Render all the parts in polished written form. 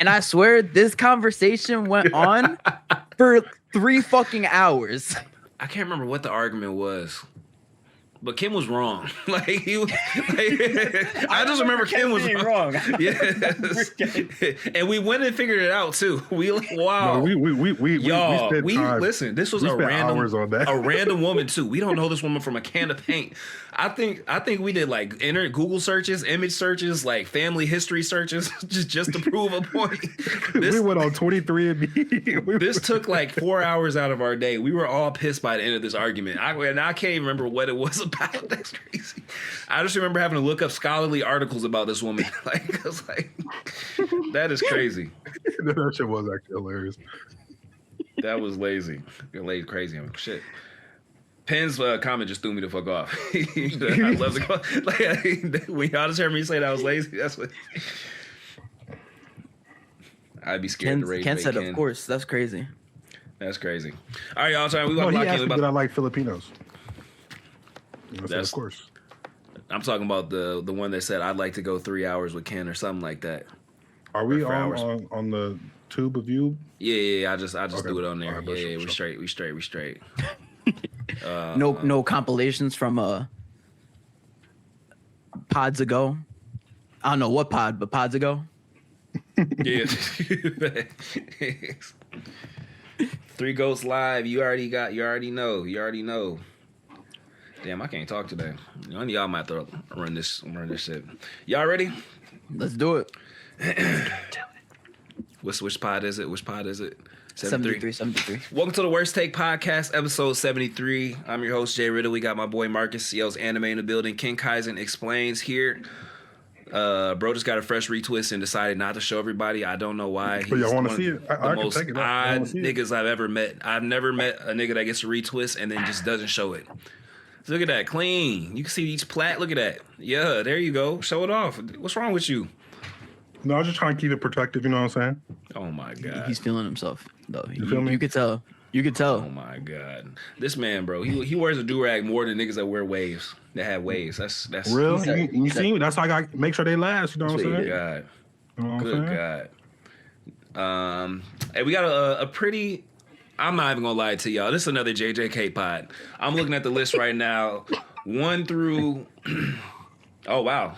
And I swear this conversation went on for 3 fucking hours. I can't remember what the argument was. But Kim was wrong. I just remember Kim was wrong. Yes. And we went and figured it out too. We wow. No, we listen. This was a random woman too. We don't know this woman from a can of paint. I think we did like Google searches, image searches, like family history searches, just to prove a point. We went on 23andMe. This took like 4 hours out of our day. We were all pissed by the end of this argument. I can't even remember what it was about. That's crazy. I just remember having to look up scholarly articles about this woman. Like, I was like, that is crazy. That shit was actually hilarious. That was lazy. Crazy. Shit. Penn's comment just threw me the fuck off. I love the like, when y'all just heard me say that I was lazy, that's what I'd be scared to raise. Ken said, of course. That's crazy. That's crazy. All right, y'all. Sorry, we want to lock in. Did I like Filipinos? That's, of course. I'm talking about the one that said I'd like to go 3 hours with Ken or something like that. Are we on the tube of you? Yeah. I just okay. Do it on there. Right, yeah, we straight. No compilations from pods ago. I don't know what pod, but pods ago. Yeah. 3 Ghosts Live. You already know. Damn, I can't talk today. None of y'all might have to run this shit. Y'all ready? Let's do it. Which pod is it? 73. Welcome to the Worst Take Podcast, episode 73. I'm your host, Jay Riddle. We got my boy Marcus Yells Anime in the building. King Kaisen Explains here. Bro just got a fresh retwist and decided not to show everybody. I don't know why. But y'all want to see it? The most odd niggas I've ever met. I've never met a nigga that gets a retwist and then just doesn't show it. So look at that, clean. You can see each plat. Look at that. Yeah, there you go. Show it off. What's wrong with you? No, I was just trying to keep it protective. You know what I'm saying? Oh my god, he's feeling himself though. You feel me? You could tell. Oh my god, this man, bro. He wears a do-rag more than niggas that wear waves. That have waves. That's real. You see me? That's how I got make sure they last. You know what I'm saying? God. You know what Good God. Hey, we got a pretty. I'm not even gonna lie to y'all. This is another JJK pod. I'm looking at the list right now. 1 through. Oh wow,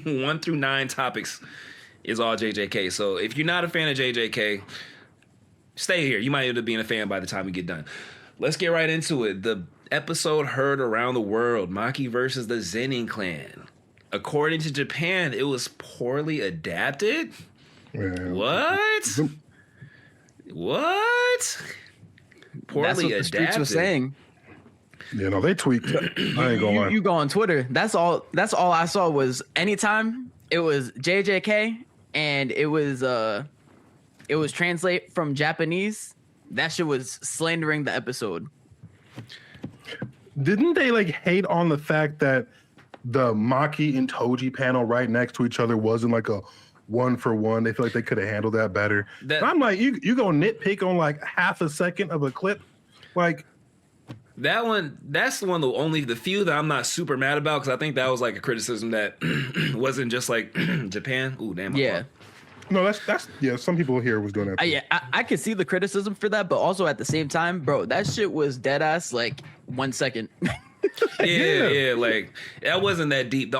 1 through 9 topics is all JJK. So if you're not a fan of JJK, stay here. You might end up being a fan by the time we get done. Let's get right into it. The episode heard around the world, Maki versus the Zenin clan. According to Japan, it was poorly adapted. Yeah. What? Poorly That's what adapted. the streets were saying. Yeah, no, they tweaked. I ain't gonna lie. You go on Twitter. That's all I saw was anytime it was JJK and it was translate from Japanese. That shit was slandering the episode. Didn't they like hate on the fact that the Maki and Toji panel right next to each other wasn't like a 1-for-1? They feel like they could have handled that better. I'm like, you go nitpick on like half a second of a clip, like. That's the few that I'm not super mad about, because I think that was like a criticism that wasn't just like Japan. Ooh, damn. Yeah. No, that's yeah. Some people here was doing that. I could see the criticism for that, but also at the same time, bro, that shit was dead ass like 1 second. yeah, like that wasn't that deep.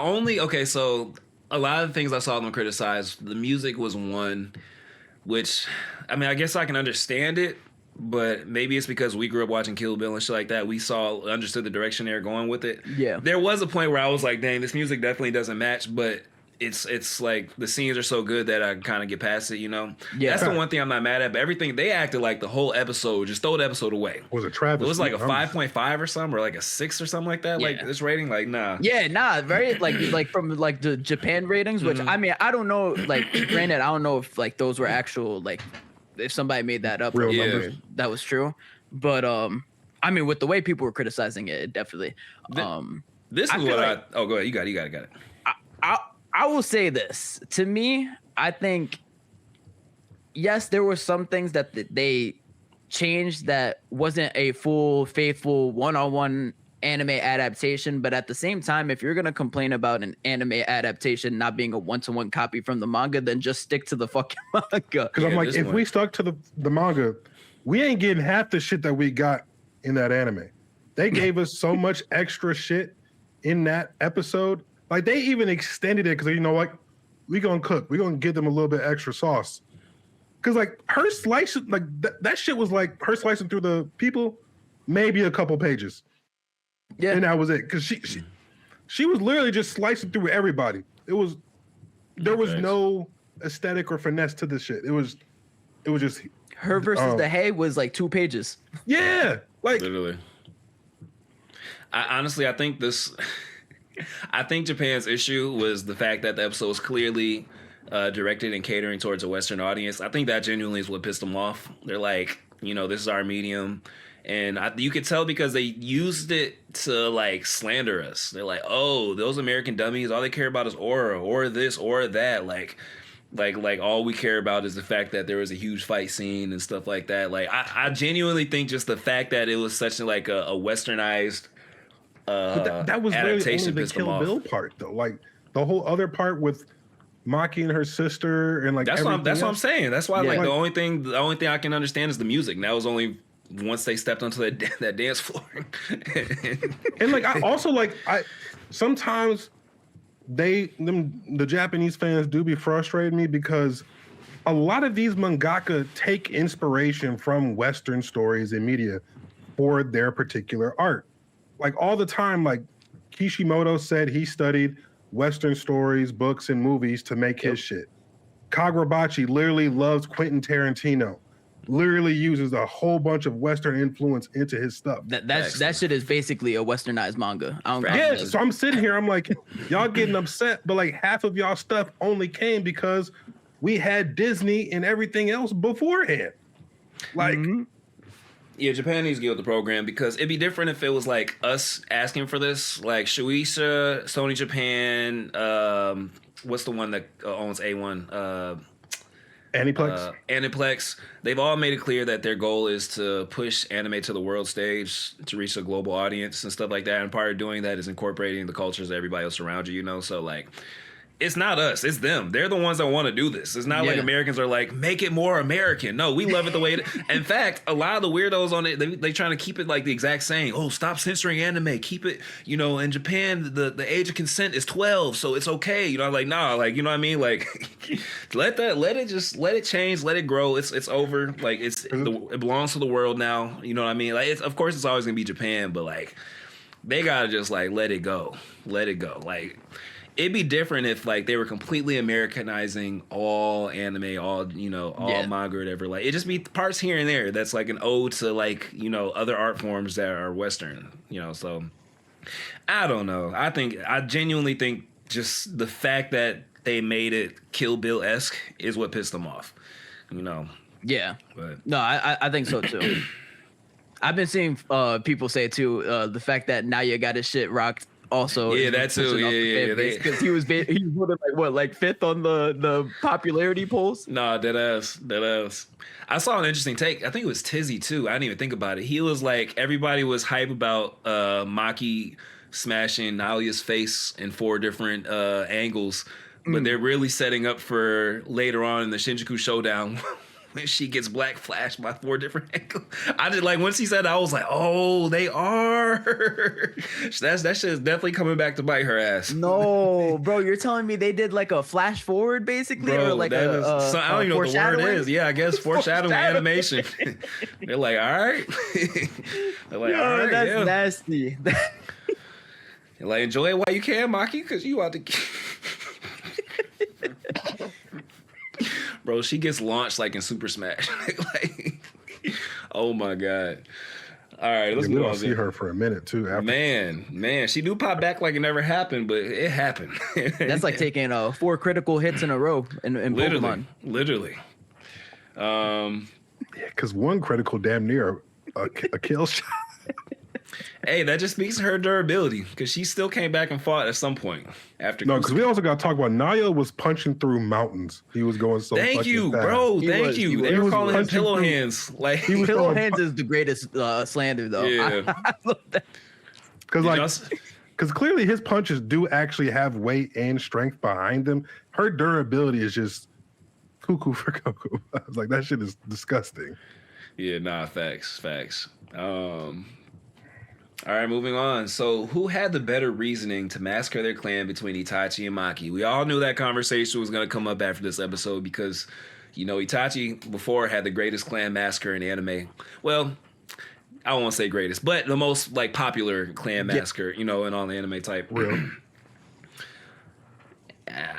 So a lot of the things I saw them criticize, the music was one, which I mean, I guess I can understand it. But maybe it's because we grew up watching Kill Bill and shit like that. We understood the direction they were going with it. Yeah. There was a point where I was like, dang, this music definitely doesn't match, but it's like the scenes are so good that I kind of get past it, you know? Yeah. That's the one thing I'm not mad at. But everything, they acted like the whole episode, just throw the episode away. Was it Travis? It was like a 5.5 or something, or like a 6 or something like that. Yeah. Like this rating, like, nah. Yeah, nah. Very like from like the Japan ratings, which I mean, I don't know, like, granted, I don't know if like those were actual, like, if somebody made that up, real numbers. That was true. But I mean, with the way people were criticizing it, definitely. This is what go ahead. You got it. I will say this. To me, I think yes, there were some things that they changed that wasn't a full, faithful one-on-one anime adaptation, but at the same time, if you're gonna complain about an anime adaptation not being a one-to-one copy from the manga, then just stick to the fucking manga. Because I'm like, if we stuck to the manga, we ain't getting half the shit that we got in that anime. They gave us so much extra shit in that episode. Like they even extended it because you know what, we gonna cook. We gonna give them a little bit extra sauce. Because like her slicing, like that shit was like her slicing through the people, maybe a couple pages. Yeah, and that was it. Because she was literally just slicing through everybody. There was no aesthetic or finesse to this shit. It was just her versus the Hay was like 2 pages. Yeah, like literally. I think I think Japan's issue was the fact that the episode was clearly directed and catering towards a Western audience. I think that genuinely is what pissed them off. They're like, this is our medium. And you could tell because they used it to like slander us. They're like, oh, those American dummies, all they care about is aura or this or that. Like all we care about is the fact that there was a huge fight scene and stuff like that. Like I genuinely think just the fact that it was such like a westernized that was adaptation really only the Kill Bill part though. Like the whole other part with Maki and her sister and like that's what I'm saying. That's why like the only thing I can understand is the music. And that was only once they stepped onto that dance floor. And like I sometimes the Japanese fans do be frustrating me because a lot of these mangaka take inspiration from Western stories and media for their particular art. Like all the time, like Kishimoto said he studied Western stories, books, and movies to make his shit. Kagurabachi literally loves Quentin Tarantino. Literally uses a whole bunch of Western influence into his stuff. That shit is basically a westernized manga. So I'm sitting here, I'm like, y'all getting upset, but like half of y'all stuff only came because we had Disney and everything else beforehand. Like, yeah, Japan needs to get with the program because it'd be different if it was like us asking for this, like Shueisha, Sony Japan, what's the one that owns A1? Aniplex. They've all made it clear that their goal is to push anime to the world stage to reach a global audience and stuff like that. And part of doing that is incorporating the cultures of everybody else around you, So like, it's not us, it's them. They're the ones that want to do this. It's not like Americans are like, make it more American. No, we love it the way it is. In fact, a lot of the weirdos on it, they trying to keep it like the exact same. Oh, stop censoring anime. Keep it, in Japan, the age of consent is 12, so it's okay. Like, nah, like, you know what I mean? Like, let it change, let it grow. It's over. Like, it belongs to the world now. You know what I mean? Like, of course, it's always going to be Japan, but like, they got to just like, let it go. Let it go. Like, it'd be different if like they were completely Americanizing all anime, all manga or whatever. Like it just be parts here and there that's like an ode to like other art forms that are Western. So I don't know. I genuinely think just the fact that they made it Kill Bill-esque is what pissed them off. Yeah. But no, I think so too. I've been seeing people say too the fact that Naya got his shit rocked. Also, that too. Yeah, because he was voted like 5th on the popularity polls. Nah, dead ass. I saw an interesting take. I think it was Tizzy too. I didn't even think about it. He was like, everybody was hype about Maki smashing Nalia's face in 4 different angles, but they're really setting up for later on in the Shinjuku Showdown. When she gets black flashed by 4 different angles. I just like once he said that, I was like, oh, they are. that shit is definitely coming back to bite her ass. No, bro, you're telling me they did like a flash forward basically, or like I don't even know what the word is. Yeah, I guess foreshadowing animation. They're like, all right. They're like, all right, that's nasty. They're like, enjoy it while you can, Maki, because you out to. Bro, she gets launched like in Super Smash. like, oh my god! All right, let's move on. See her for a minute too. After. Man, she do pop back like it never happened, but it happened. That's like taking 4 critical hits in a row in Pokemon. Literally. Yeah, because 1 critical damn near a kill shot. Hey, that just speaks to her durability because she still came back and fought at some point after. No, because we also got to talk about Naya was punching through mountains. He was going so. Thank you, fast. Bro. Thank you. They were calling him Pillow Hands. Like Pillow Hands is the greatest slander, though. Yeah. I love that. Because clearly his punches do actually have weight and strength behind them. Her durability is just cuckoo for cuckoo. I was like, that shit is disgusting. Yeah, nah, facts. All right, moving on. So, who had the better reasoning to massacre their clan between Itachi and Maki? We all knew that conversation was going to come up after this episode because, Itachi before had the greatest clan massacre in anime. Well, I won't say greatest, but the most popular clan massacre, in all the anime type. Real.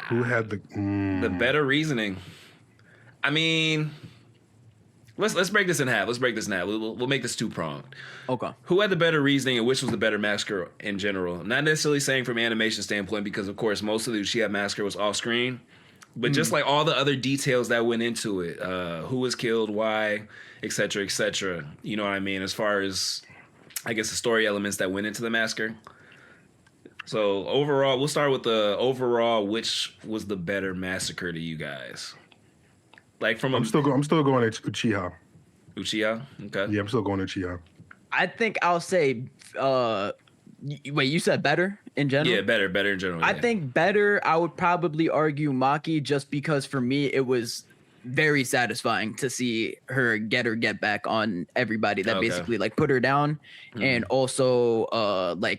Who had the better reasoning? I mean, let's break this in half. We'll make this two-pronged. Okay. Who had the better reasoning and which was the better massacre in general? Not necessarily saying from animation standpoint because, of course, most of the Uchiha massacre was off-screen. But just like all the other details that went into it, who was killed, why, et cetera, et cetera. You know what I mean? As far as, I guess, the story elements that went into the massacre. So overall, we'll start with the overall, which was the better massacre to you guys? Like from I'm still going to Uchiha. Uchiha? Okay. Yeah, I'm still going to Uchiha. I think I'll say, wait, you said better in general? Yeah, better in general. I think better, I would probably argue Maki just because for me, it was very satisfying to see her get back on everybody that basically put her down. And also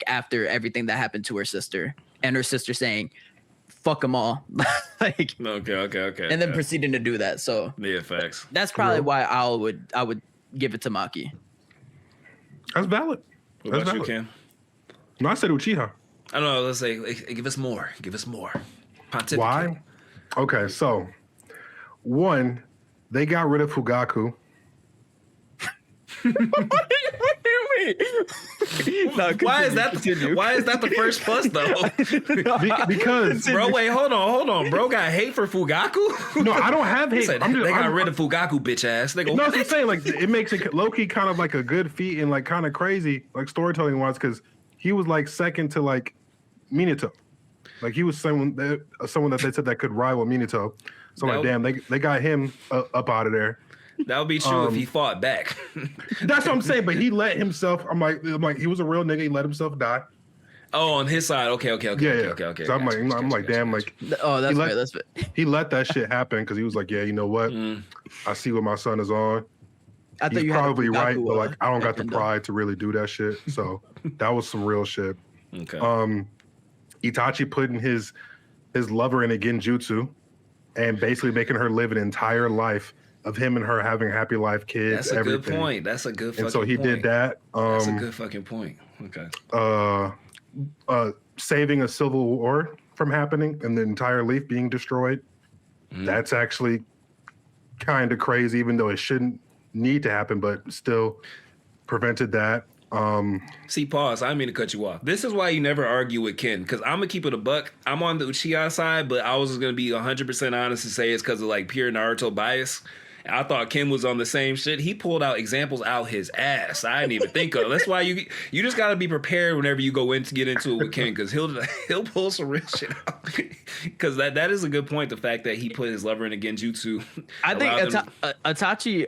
after everything that happened to her sister and her sister saying, fuck them all. Okay. And then proceeding to do that. So yeah, facts. That's probably why I would give it to Maki. That's valid. What about you, Ken? No, I said Uchiha. I don't know. Let's say, give us more. Pontificate. Why? Okay, so one, they got rid of Fugaku. What do you mean? No, why is that the first plus though? Because bro, wait, hold on. Bro got hate for Fugaku? No, I don't have hate. They got rid of Fugaku, bitch ass. They go, no, I'm saying it makes it low key kind of like a good feat and kind of crazy storytelling wise because he was second to Minato. He was someone that they said that could rival Minato. So damn, they got him up out of there. That would be true if he fought back. That's what I'm saying. But he let himself. I'm like, he was a real nigga. He let himself die. Oh, on his side. Okay. Yeah. So I'm like, damn, oh, that's fair. That's fair. He let that shit happen because he was like, yeah, you know what? I see what my son is on. He's probably right, but I don't got the pride to really do that shit. So that was some real shit. Okay. Itachi putting his lover in a genjutsu and basically making her live an entire life of him and her having a happy life, kids, That's a everything. good point. That's a good fucking point. And so he did that. That's a good fucking point. Okay. Saving a civil war from happening and the entire leaf being destroyed. That's actually kind of crazy, even though it shouldn't need to happen, but still prevented that. See, pause. I didn't mean to cut you off. This is why you never argue with Ken, because I'm gonna keep it a buck. I'm on the Uchiha side, but I was gonna be 100% honest and say it's because of pure Naruto bias. I thought Ken was on the same shit. He pulled out examples out his ass. I didn't even think of. That's why you just gotta be prepared whenever you go in to get into it with Ken, because he'll pull some real shit out. Because that is a good point. The fact that he put his lover in a genjutsu. I think Itachi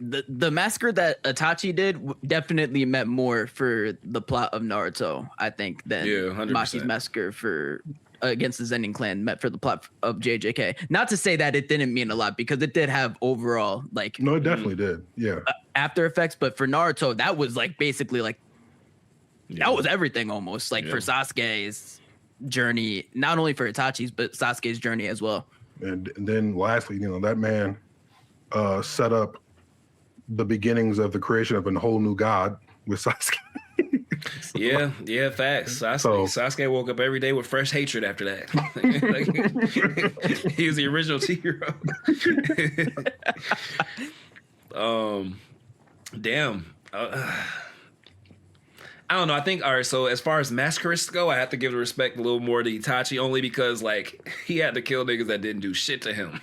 the massacre that Itachi did definitely meant more for the plot of Naruto, I think, than 100%. Maki's massacre against the Zenin clan meant for the plot of JJK. Not to say that it didn't mean a lot, because it did have overall no, it definitely did. Yeah. After effects, but for Naruto, that was basically that was everything almost for Sasuke's journey, not only for Itachi's but Sasuke's journey as well. And then lastly, that man set up the beginnings of the creation of a whole new god with Sasuke. Yeah, facts. Sasuke woke up every day with fresh hatred after that. He was the original hero. Damn. I don't know. I think, all right, so as far as massacreists go, I have to give the respect a little more to Itachi, only because, he had to kill niggas that didn't do shit to him.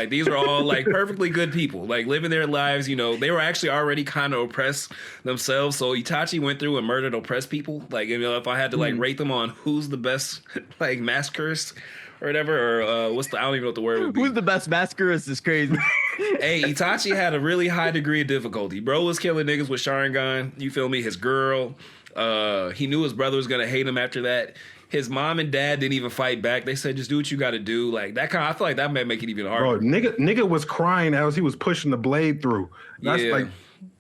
These are all, perfectly good people, living their lives, they were actually already kind of oppressed themselves, so Itachi went through and murdered oppressed people. If I had to, rate them on who's the best, massacreist or whatever, or I don't even know what the word would be. Who's the best massacreist is crazy. Hey, Itachi had a really high degree of difficulty. Bro was killing niggas with Sharingan, you feel me, his girl, He knew his brother was gonna hate him after that. His mom and dad didn't even fight back. They said, just do what you got to do. Like that kind of, I feel like that may make it even harder. Bro, nigga was crying as he was pushing the blade through. That's like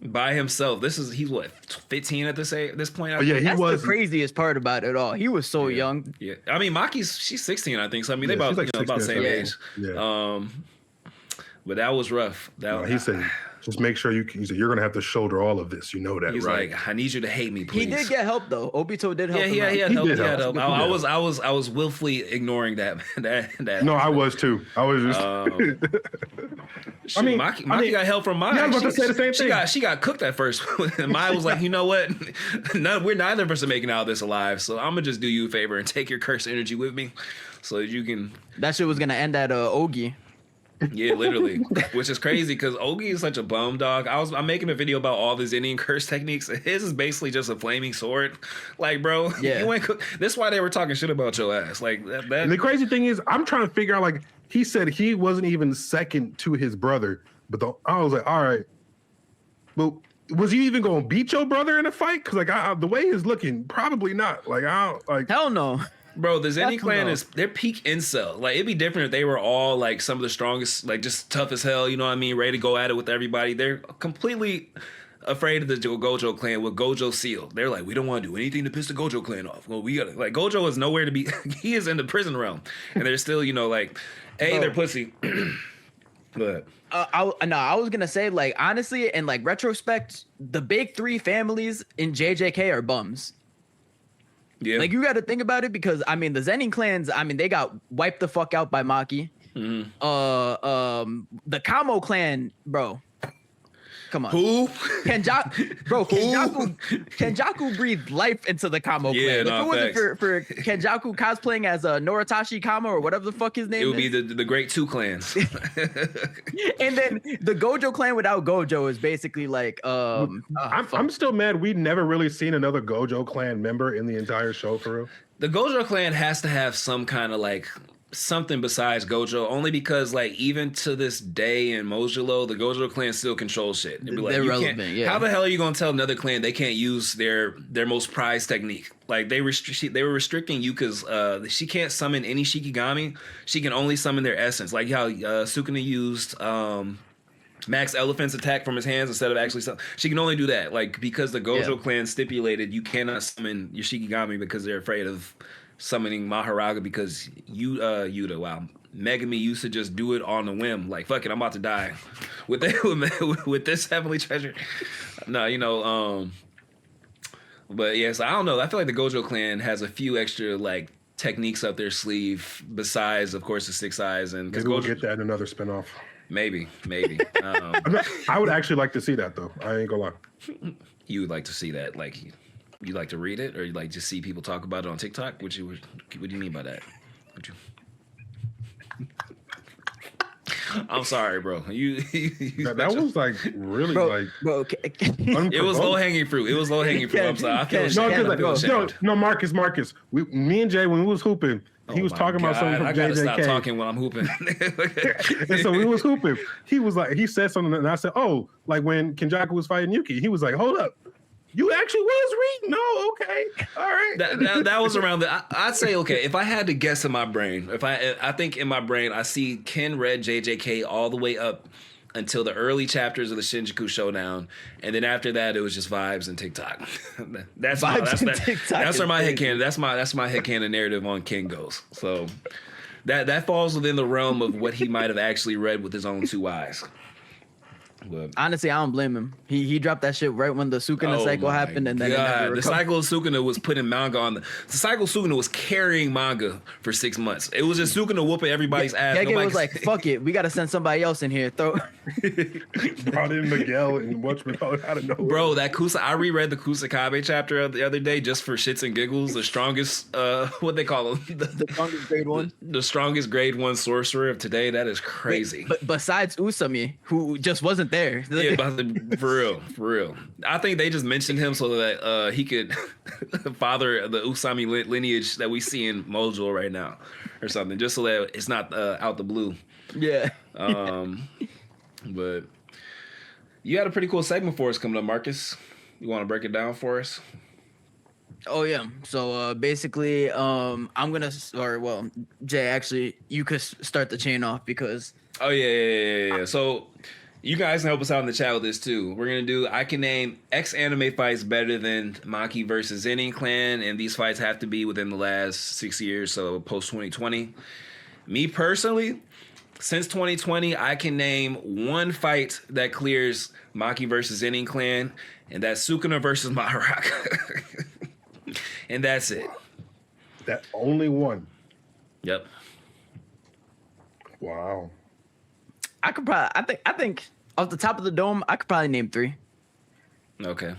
by himself. He's what, 15 at this point? Yeah, That's the craziest part about it all. He was so young. Yeah. I mean, she's 16, I think. So I mean, they about the same age. Yeah. But that was rough. He said, just make sure you're gonna have to shoulder all of this. You know that, He's right? like, I need you to hate me, please. He did get help though. Obito did help. Yeah, he had help. I was willfully ignoring that. No, I was too. I was just. Maki got help from Maya. Yeah, I was about to say the same thing. She got cooked at first. And Maya was like, you know what? We're neither of us are making out of this alive. So I'm gonna just do you a favor and take your cursed energy with me, so that you can. That shit was gonna end at Ogi. Yeah, literally, which is crazy because Ogi is such a bum dog. I'm making a video about all the Zenin curse techniques. His is basically just a flaming sword. Like, bro, you ain't cook. That's why they were talking shit about your ass. Like that. And the crazy thing is, I'm trying to figure out. Like, he said he wasn't even second to his brother, but I was like, all right, but was he even gonna beat your brother in a fight? Because like the way he's looking, probably not. Like I don't like. Hell no. Bro, the Zenin clan they're peak incel. Like, it'd be different if they were all like some of the strongest, like just tough as hell, you know what I mean? Ready to go at it with everybody. They're completely afraid of the Gojo clan with Gojo seal. They're like, we don't want to do anything to piss the Gojo clan off. Well, we gotta, like, Gojo is nowhere to be. He is in the prison realm. And they're still, like, they're pussy. But I was gonna say, like, honestly, in like retrospect, the big three families in JJK are bums. Yeah. Like, you got to think about it because, I mean, the Zenin clans, I mean, they got wiped the fuck out by Maki. Mm-hmm. The Kamo clan, bro. Come on. Who? Kenjaku breathed life into the Kamo clan. If it wasn't for Kenjaku cosplaying as Noritashi Kamo or whatever the fuck his name is. It would be the great two clans. And then the Gojo clan without Gojo is basically like... I'm still mad we never really seen another Gojo clan member in the entire show, for real. The Gojo clan has to have some kind of like... something besides Gojo, only because like even to this day in Mojulo, the Gojo clan still controls shit. It'd be like, they're relevant. Yeah. How the hell are you gonna tell another clan they can't use their most prized technique? Like they were restricting Yuka's. She can't summon any Shikigami. She can only summon their essence. Like how Sukuna used Max Elephant's attack from his hands instead of actually she can only do that. Like because the Gojo clan stipulated you cannot summon your Shikigami because they're afraid of summoning Maharaga because Megami used to just do it on a whim. Like, fuck it, I'm about to die with this heavenly treasure. No, but yes, I don't know. I feel like the Gojo clan has a few extra like techniques up their sleeve besides, of course, the Six Eyes and maybe we'll get that in another spinoff. Maybe. I would actually like to see that though. I ain't gonna lie. You would like to see that, like. You like to read it, or you like to see people talk about it on TikTok? What do you mean by that? I'm sorry, bro. That was like really bro. It was low hanging fruit. I'm sorry. I feel no, Marcus. Me and Jay, when we was hooping, he was talking about something from JJK. I gotta stop talking when I'm hooping. And so we was hooping. He said something, and I said, "Oh, like when Kenjaku was fighting Yuki." He was like, "Hold up. You actually was reading? No, okay, all right." That was around I'd say, okay, if I had to guess in my brain, I think in my brain I see Ken read JJK all the way up until the early chapters of the Shinjuku Showdown, and then after that it was just vibes and TikTok. That's where my headcanon. That's my headcanon narrative on Ken goes. So that falls within the realm of what he might have actually read with his own two eyes. But honestly, I don't blame him. He dropped that shit right when the Sukuna cycle happened, and then the cycle of Sukuna was putting manga on. The cycle of Sukuna was carrying manga for 6 months. It was just Sukuna whooping everybody's ass. Gege was like, "Fuck it, we got to send somebody else in here." Brought in Miguel and whatchamacallit out of nowhere. Bro, I reread the Kusakabe chapter the other day just for shits and giggles. The strongest, what they call him, the strongest grade 1, the strongest grade 1 sorcerer of today. That is crazy. But besides Usami, who just wasn't there. Yeah, for real. I think they just mentioned him so that he could father the Usami lineage that we see in Mojo right now, or something, just so that it's not out the blue. Yeah. But you had a pretty cool segment for us coming up, Marcus. You want to break it down for us? Oh yeah. So basically, I'm gonna or well, Jay, actually, you could start the chain off because. Oh yeah. So you guys can help us out in the chat with this too. We're gonna do. I can name X anime fights better than Maki versus Zenin clan, and these fights have to be within the last 6 years, so post 2020. Me personally, since 2020, I can name one fight that clears Maki versus Zenin clan, and that's Sukuna versus Maharaka. And that's it. That only one. Yep. Wow. I could probably. I think off the top of the dome, I could probably name 3. Okay.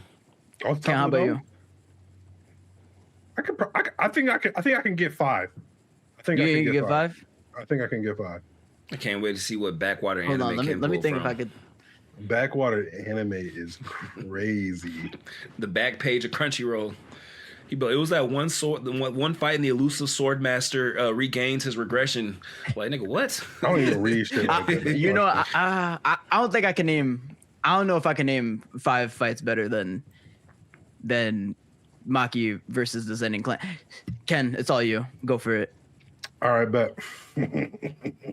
Off the top How of the about dome? you? I think I can get 5. I think I can get 5. I think I can get 5. I can't wait to see what backwater Hold anime on, can let me pull think from. if I could. Backwater anime is crazy. The back page of Crunchyroll. It was that one sword, the one fight in the elusive sword master regains his regression. Like, nigga, what? I don't even read shit like that. You know, I don't think I can name. I don't know if I can name 5 fights better than Maki versus the Zenin clan. Ken, it's all you. Go for it. All right, bet.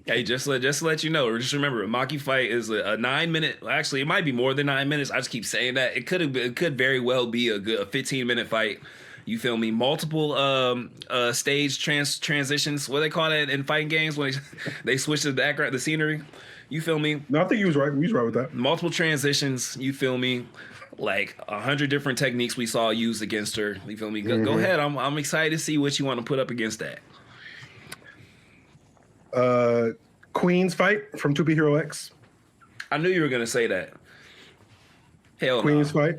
Hey, just to let you know, or just remember, a Maki fight is a 9-minute. Actually, it might be more than 9 minutes. I just keep saying that. It could very well be a 15-minute fight. You feel me? Multiple stage transitions. What do they call that in fighting games when they switch the background, the scenery? You feel me? No, I think he was right. He was right with that. Multiple transitions. You feel me? Like 100 different techniques we saw used against her. You feel me? Go ahead. I'm excited to see what you want to put up against that. Queen's fight from 2B Hero X. I knew you were gonna say that. Hell, Queen's fight.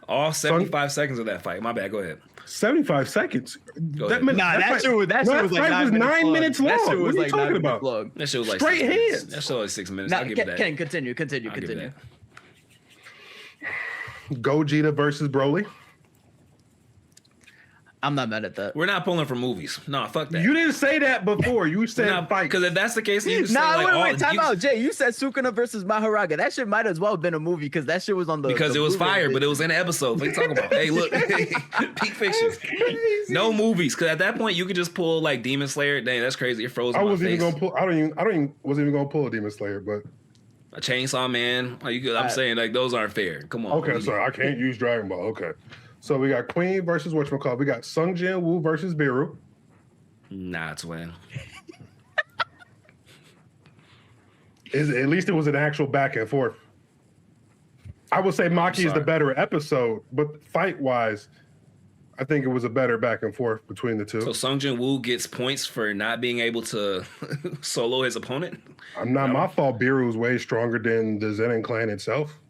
All 75 seconds of that fight. My bad. Go ahead. 75 seconds. That shit was like 9 minutes long. What are you talking about? That shit was like straight hands. That shit was like 6 minutes. Nah, I'll give it that. Ken, continue. I'll give it that. Gogeta versus Broly. I'm not mad at that. We're not pulling from movies. No, fuck that. You didn't say that before. You said fight. Because if that's the case, you say like, time out, Jay. You said Sukuna versus Maharaka. That shit might as well have been a movie because that shit was on the. Because it was fire, but it was in an episode. What are you talking about? Hey, look, peak fiction. No movies, because at that point you could just pull like Demon Slayer. Dang, that's crazy. It froze. Wasn't even gonna pull. I wasn't even gonna pull a Demon Slayer, but a Chainsaw Man. I'm saying like those aren't fair. Come on. Okay, so I can't use Dragon Ball. Okay. So we got Queen versus whatchamacallit. We got Sung Jin Woo versus Biru. Nah, twin. At least it was an actual back and forth. I would say Maki is the better episode, but fight-wise, I think it was a better back and forth between the two. So Sung Jin Woo gets points for not being able to solo his opponent? My fault. Biru is way stronger than the Zenin clan itself.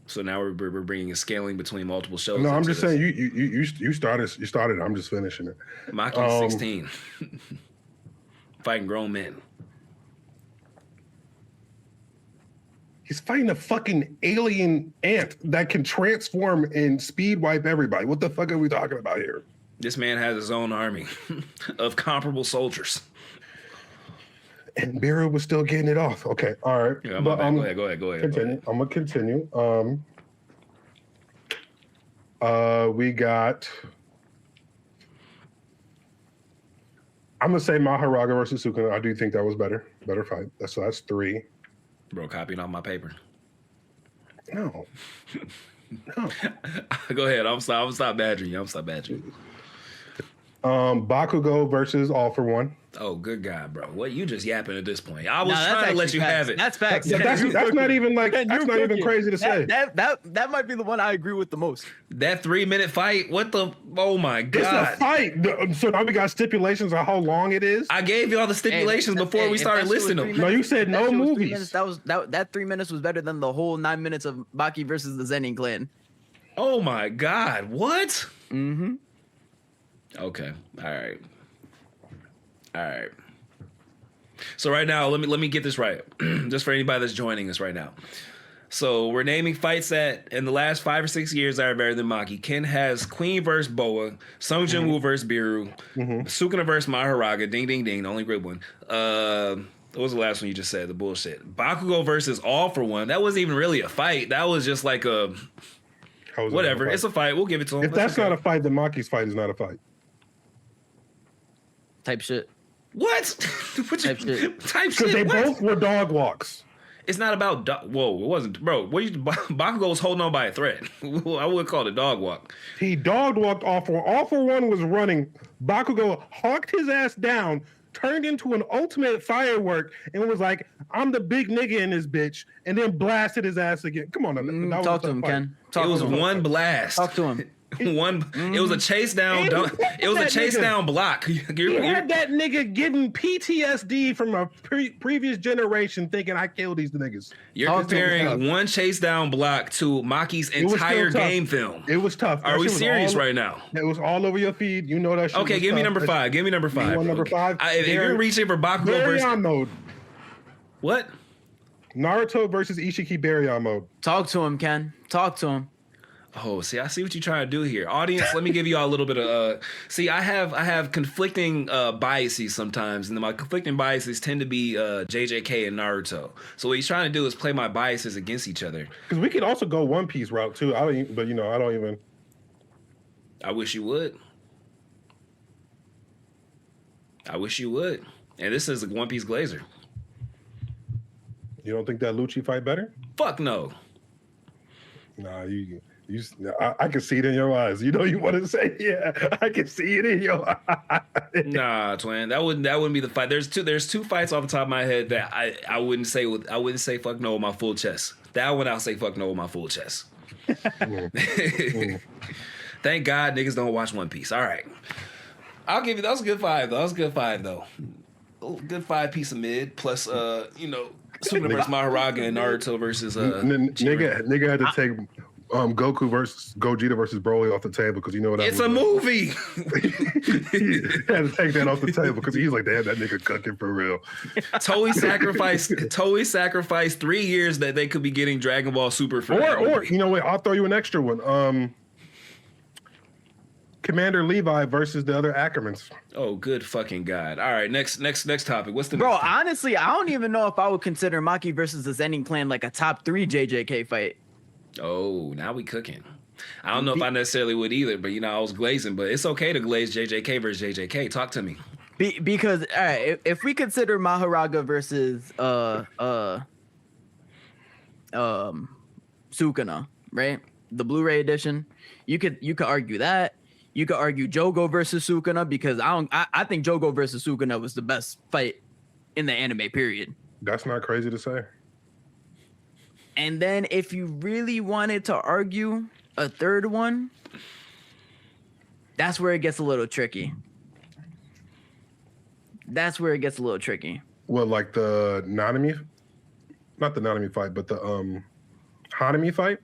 So now we're bringing a scaling between multiple shows. No, I'm just saying you started. I'm just finishing it. Maki's 16, fighting grown men. He's fighting a fucking alien ant that can transform and speed wipe everybody. What the fuck are we talking about here? This man has his own army of comparable soldiers. And Biru was still getting it off. Okay, all right. Yeah, go ahead. Continue. I'm gonna continue. We got. I'm gonna say Maharaka versus Sukuna. I do think that was better fight. That's 3. Bro, copying off my paper. No. Go ahead. I'm stop badgering you. Bakugo versus All for One. Oh, good God, bro! What you just yapping at this point? I was trying to let you have it. That's facts. That's not even like that's not even crazy to say. That might be the one I agree with the most. That 3-minute fight. What the? Oh my God! It's a fight. So now we got stipulations on how long it is. I gave you all the stipulations before we started listing them. No, you said no movies. That 3 minutes was better than the whole 9 minutes of Maki versus the Zenin clan. Oh my God! What? Mm-hmm. Okay. All right. So right now, let me get this right, just for anybody that's joining us right now. So we're naming fights that in the last 5 or 6 years that are better than Maki. Ken has Queen versus Boa, Sung Jin Woo versus Biru, Sukuna versus Maharaka, ding ding ding, the only good one. What was the last one you just said? The bullshit. Bakugo versus All for One. That wasn't even really a fight. That was just like a whatever. It's a fight. We'll give it to him. If that's not a fight, then Maki's fight is not a fight. Type shit. What? Type shit. Because they both were dog walks. It's not about whoa, it wasn't, bro. Bakugo was holding on by a thread. I would call it a dog walk. He dog walked All for One. All for One was running. Bakugo hawked his ass down, turned into an ultimate firework, and was like, "I'm the big nigga in this bitch," and then blasted his ass again. Come on, talk to him, Ken. It was one blast. Talk to him. It was a chase down. It was a chase down block. He had that nigga getting PTSD from a previous generation, thinking I killed these niggas. You're comparing one chase down block to Maki's entire game film. It was tough. Are we serious right now? It was all over your feed. You know that shit. Okay, give me number 5. Give me number 5. You want number 5? If you're reaching for Bakugo versus mode. What? Naruto versus Ishiki Baryon mode. Talk to him, Ken. Talk to him. Oh, see, I see what you're trying to do here. Audience, let me give you all a little bit of see, I have conflicting biases sometimes, and my conflicting biases tend to be JJK and Naruto. So what he's trying to do is play my biases against each other. Because we could also go One Piece route too. I don't even. I wish you would. And this is a One Piece Glazer. You don't think that Lucci fight better? Fuck no. Nah, I can see it in your eyes. You know you want to say, yeah, I can see it in your eyes. Nah, twin, that wouldn't be the fight. There's two fights off the top of my head that I wouldn't say fuck no with my full chest. That one I'll say fuck no with my full chest. Thank God niggas don't watch One Piece. All right, I'll give you that was a good 5 though. Good 5 piece of mid plus Sukuna versus Mahoraga and Naruto versus nigga had to take Goku versus Gogeta versus Broly off the table because you know what it's a movie. He had to take that off the table because he's like, damn, that nigga cooking for real. Toei sacrificed 3 years that they could be getting Dragon Ball Super for or you know what? I'll throw you an extra one. Commander Levi versus the other Ackermans. Oh, good fucking God. All right, next topic. What's the Bro, next topic? Honestly, I don't even know if I would consider Maki versus the Zenin clan like a top 3 JJK fight. Oh, now we cooking. I don't know if I necessarily would either, but I was glazing, but it's okay to glaze JJK versus JJK. Talk to me. Because all right, if we consider Mahoraga versus Sukuna, right? The Blu-ray edition, you could argue that. You could argue Jogo versus Sukuna because I think Jogo versus Sukuna was the best fight in the anime period. That's not crazy to say. And then if you really wanted to argue a third one, that's where it gets a little tricky. Well, like the Nanami, not the Nanami fight, but the Hanami fight?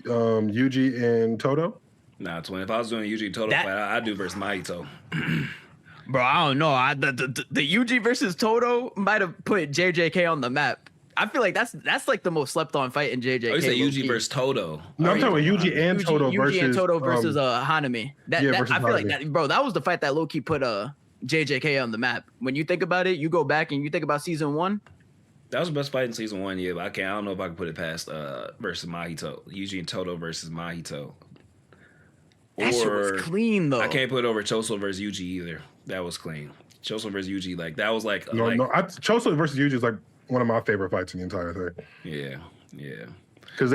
Yuji and Toto? Nah, twin. If I was doing a Yuji Toto fight, I'd do versus Mahito. Bro, I don't know. The Yuji versus Toto might have put JJK on the map. I feel like that's like the most slept on fight in JJK. Oh, you say Yuji versus Toto. No, I'm talking about Yuji and Toto versus Hanami. I feel like that, bro. That was the fight that low-key put JJK on the map. When you think about it, you go back and you think about season 1. That was the best fight in season 1, yeah. But I don't know if I can put it past versus Mahito. Yuji and Toto versus Mahito. That shit was clean though. I can't put it over Choso versus Yuji either. That was clean. Choso versus Yuji, like that was like Choso versus Yuji is like one of my favorite fights in the entire thing. Yeah. Because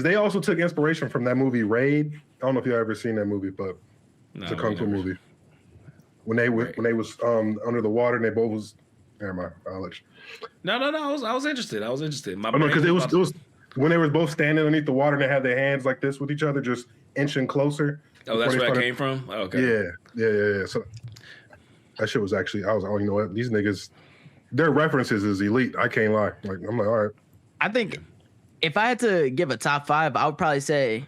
they also took inspiration from that movie Raid. I don't know if you've ever seen that movie, but it's a kung fu movie. When they was under the water and they both was. Never mind. I'll let you. No. I was interested. Because it was when they were both standing underneath the water and they had their hands like this with each other, just inching closer. Oh, that's where that came from? Oh, okay. Yeah. So that shit was actually, I was, you know what? These niggas, their references is elite. I can't lie. Like, I'm like, all right. I think if I had to give a top 5, I would probably say,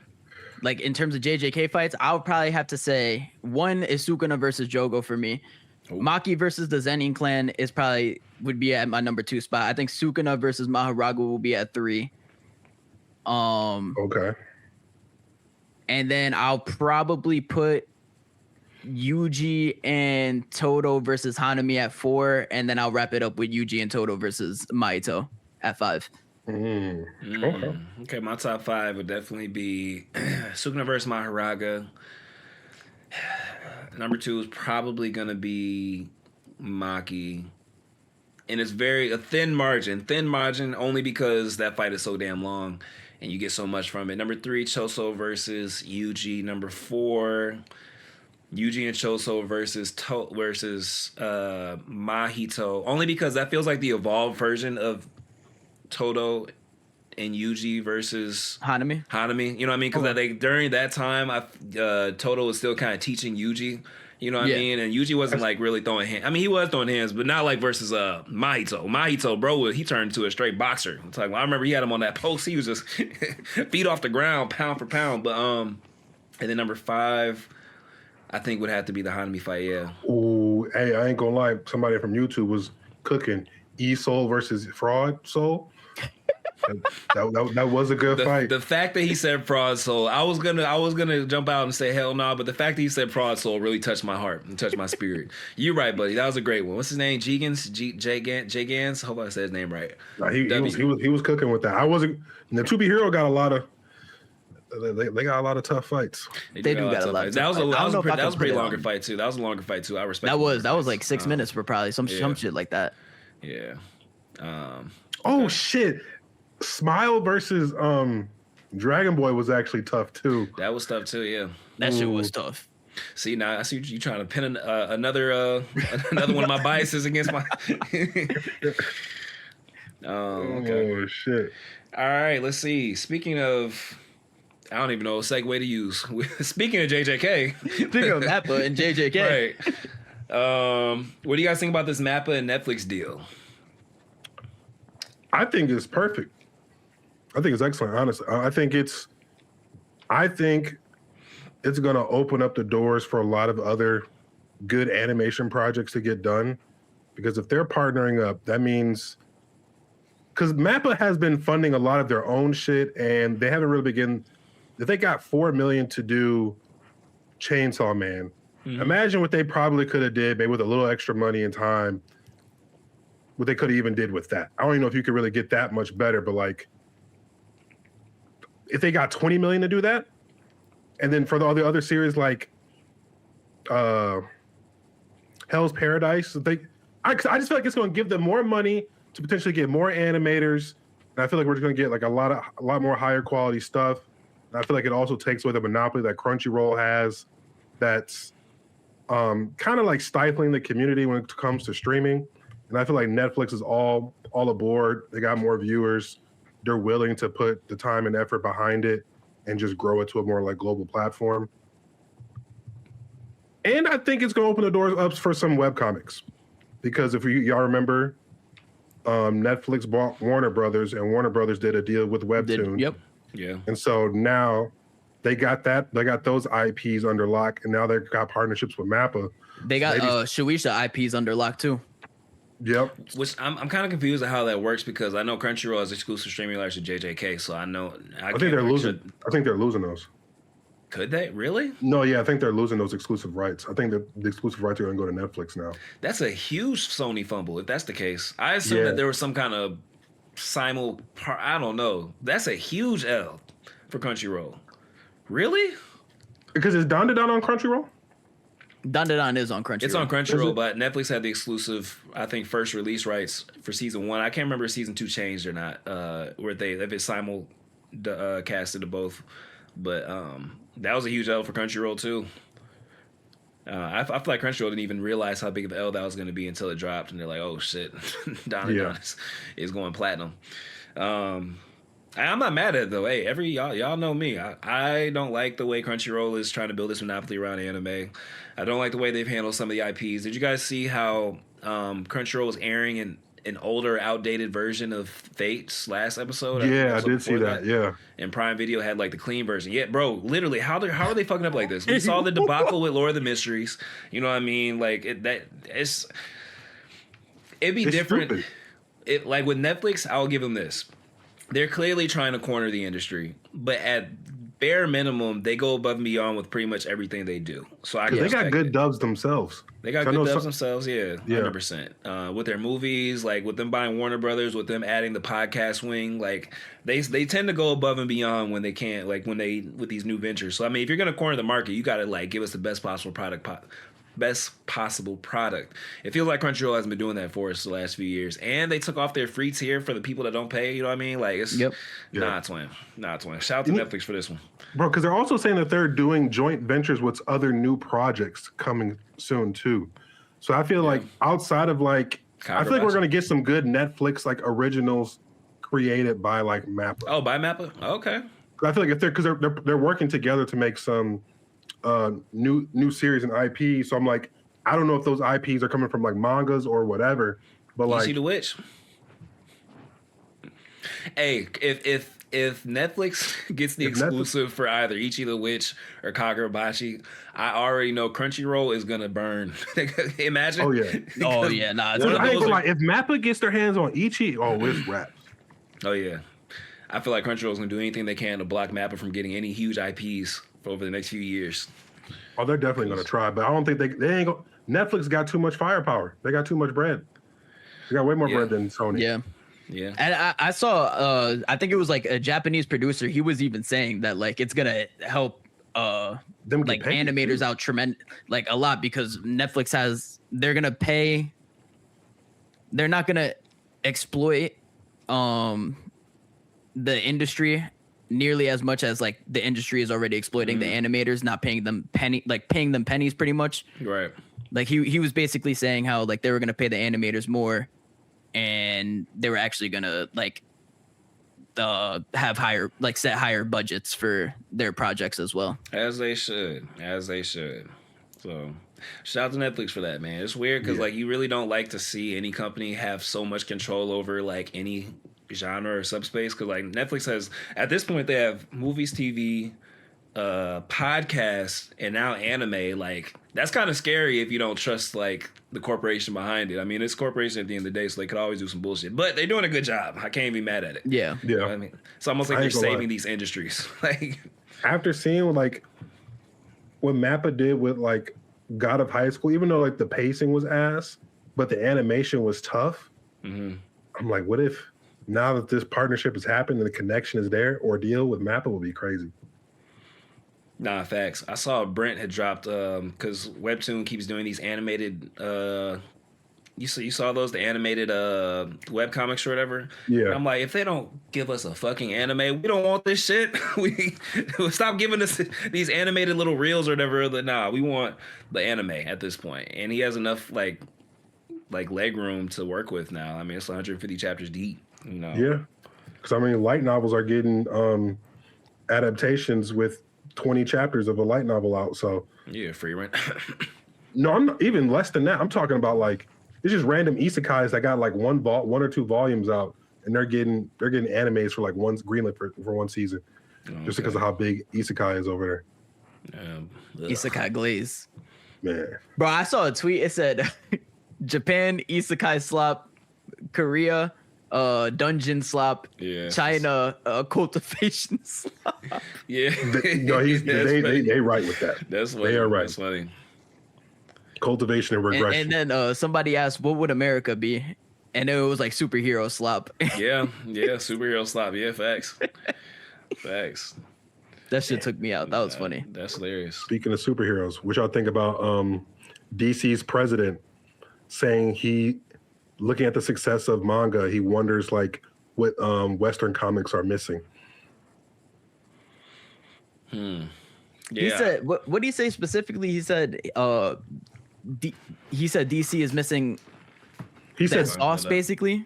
like, in terms of JJK fights, I would probably have to say 1 is Sukuna versus Jogo for me. Oh. Maki versus the Zenin clan would be at my number 2 spot. I think Sukuna versus Mahoraga will be at 3. Okay. And then I'll probably put Yuji and Todo versus Hanami at 4, and then I'll wrap it up with Yuji and Todo versus Mahito at 5. Okay, my top 5 would definitely be Sukuna versus Maharaga. Number 2 is probably gonna be Maki, and it's a thin margin only because that fight is so damn long, and you get so much from it. Number 3, Choso versus Yuji. Number 4, Yuji and Choso versus Mahito, only because that feels like the evolved version of Todo and Yuji versus Hanami. You know what I mean? Because during that time, Todo was still kind of teaching Yuji. You know what I mean? And Yuji wasn't like really throwing hands. I mean, he was throwing hands, but not like versus Mahito. Mahito, bro, he turned into a straight boxer. It's like, well, I remember he had him on that post. He was just feet off the ground, pound for pound. But and then number 5, I think would have to be the Hanami fight. Yeah. Ooh, hey, I ain't gonna lie. Somebody from YouTube was cooking E-Soul versus Fraud Soul. That was a good fight. The fact that he said Fraud Soul, I was gonna jump out and say hell no, but the fact that he said Fraud Soul really touched my heart and touched my spirit. You're right, buddy. That was a great one. What's his name? Jay Gans. Hope I said his name right. Nah, he was cooking with that. I wasn't. The 2B Hero got a lot of. They got a lot of tough fights. They do got a lot. That was a pretty longer fight too. That was a longer fight too. I respect that. Was like 6 minutes for probably some shit like that. Yeah. Oh shit. Smile versus Dragon Boy was actually tough too. That was tough too, yeah. That shit was tough. See, now I see you trying to pin another one of my biases against my. Okay. Oh shit! All right, let's see. Speaking of, I don't even know what segue to use. Speaking of JJK, speaking of Mappa and JJK, right? What do you guys think about this Mappa and Netflix deal? I think it's perfect. I think it's excellent, honestly. I think it's going to open up the doors for a lot of other good animation projects to get done. Because if they're partnering up, that means... Because Mappa has been funding a lot of their own shit, and they haven't really begun... If they got $4 million to do Chainsaw Man, imagine what they probably could have did, maybe with a little extra money and time, what they could have even did with that. I don't even know if you could really get that much better, but like... If they got $20 million to do that, and then for all the other series like Hell's Paradise, I just feel like it's going to give them more money to potentially get more animators, and I feel like we're just going to get like a lot more higher quality stuff. And I feel like it also takes away the monopoly that Crunchyroll has, that's kind of like stifling the community when it comes to streaming. And I feel like Netflix is all aboard. They got more viewers. They're willing to put the time and effort behind it and just grow it to a more like global platform. And I think it's going to open the doors up for some webcomics, because if y'all remember, Netflix bought Warner Brothers, and Warner Brothers did a deal with Webtoon. Yep. Yeah. And so now they got those IPs under lock, and now they've got partnerships with Mappa. They got Shueisha IPs under lock too. Yep. Which I'm kind of confused at how that works, because I know Crunchyroll has exclusive streaming rights to JJK, so I know I think they're losing. I think they're losing those. Could they really? No, yeah, I think they're losing those exclusive rights. I think the exclusive rights are going to go to Netflix now. That's a huge Sony fumble if that's the case. I assume that there was some kind of I don't know. That's a huge L for Crunchyroll. Really? Because it's Dandadan on Crunchyroll? Dandadan is on Crunchyroll. It's on Crunchyroll, but Netflix had the exclusive, I think, first release rights for season 1. I can't remember if season 2 changed or not, if it simul casted to both. But that was a huge L for Crunchyroll too. I feel like Crunchyroll didn't even realize how big of an L that was going to be until it dropped, and they're like, "Oh shit, Dandadan is going platinum." I'm not mad at it though. Hey, y'all know me. I don't like the way Crunchyroll is trying to build this monopoly around anime. I don't like the way they've handled some of the IPs. Did you guys see how Crunchyroll was airing an older, outdated version of Fate's last episode? Yeah, I did see that. Yeah, and Prime Video had like the clean version. Yeah, bro, literally, how are they fucking up like this? We saw the debacle with Lord of the Mysteries. You know what I mean? Like it'd be different. Stupid. Like with Netflix, I'll give them this. They're clearly trying to corner the industry, but bare minimum, they go above and beyond with pretty much everything they do. So they got good dubs themselves. They got good dubs themselves, 100%. With their movies, like with them buying Warner Brothers, with them adding the podcast wing, like they tend to go above and beyond when they can't, like when they with these new ventures. So I mean, if you're gonna corner the market, you got to like give us the best possible product. It feels like Crunchyroll has been doing that for us the last few years, and they took off their free tier for the people that don't pay. You know what I mean? Like it's twin. Shout out to Netflix for this one, bro. Because they're also saying that they're doing joint ventures with other new projects coming soon too. So I feel like outside of like, I feel like we're gonna get some good Netflix like originals created by like Mappa. Oh, by Mappa? Okay. I feel like if they're working together to make some new series and IP. So I'm like, I don't know if those IPs are coming from like mangas or whatever, but like Ichi the Witch. Hey, if Netflix gets the exclusive for either Ichi the Witch or Kagurabachi, I already know Crunchyroll is gonna burn. Imagine. Oh yeah. Oh yeah. Nah. If Mappa gets their hands on Ichi, it's wraps. Oh yeah. I feel like Crunchyroll's gonna do anything they can to block Mappa from getting any huge IPs for over the next few years. Oh, they're definitely gonna try, but I don't think they ain't go. Netflix got too much firepower. They got too much bread. They got way more bread than Sony. Yeah. Yeah. And I saw I think it was like a Japanese producer, he was even saying that like it's gonna help them like animators out like a lot, because Netflix they're not gonna exploit the industry nearly as much as like the industry is already exploiting the animators, not paying them pennies pretty much. Right. Like he was basically saying how like they were gonna pay the animators more, and they were actually gonna like have set higher budgets for their projects as well. As they should. So shout out to Netflix for that, man. It's weird because like you really don't like to see any company have so much control over like any genre or subspace, because like Netflix has at this point they have movies, TV, podcasts, and now anime. Like that's kind of scary if you don't trust like the corporation behind it. I mean, it's a corporation at the end of the day, so they could always do some bullshit, but they're doing a good job. I can't be mad at it. Yeah. You know what I mean, it's almost like they're saving these industries. Like after seeing like what Mappa did with like God of High School, even though like the pacing was ass, but the animation was tough. I'm like, what if now that this partnership has happened and the connection is there, ordeal with Mappa will be crazy. Nah, facts. I saw Brent had dropped because Webtoon keeps doing these animated. You saw those, the animated webcomics or whatever. Yeah. I'm like, if they don't give us a fucking anime, we don't want this shit. We stop giving us these animated little reels or whatever. Nah, we want the anime at this point. And he has enough like leg room to work with now. I mean, it's 150 chapters deep. You know. Yeah, because I mean, light novels are getting adaptations with 20 chapters of a light novel out. So yeah, free rent. No, I'm not, even less than that. I'm talking about like it's just random isekais that got like one or two volumes out, and they're getting animes for like greenlit for one season, just because of how big isekai is over there. Isekai glaze. Man, bro, I saw a tweet. It said Japan isekai slop, Korea dungeon slop, China cultivation slop. Yeah, they right with that. That's funny. They are right. That's funny. Cultivation and regression. And then somebody asked, "What would America be?" And it was like superhero slop. yeah, superhero slop. Yeah, facts. That shit took me out. That was funny. That's hilarious. Speaking of superheroes, what y'all think about DC's president saying looking at the success of manga, he wonders like what Western comics are missing. Yeah. He said, what did he say specifically? He said, DC is missing. He said sauce, basically.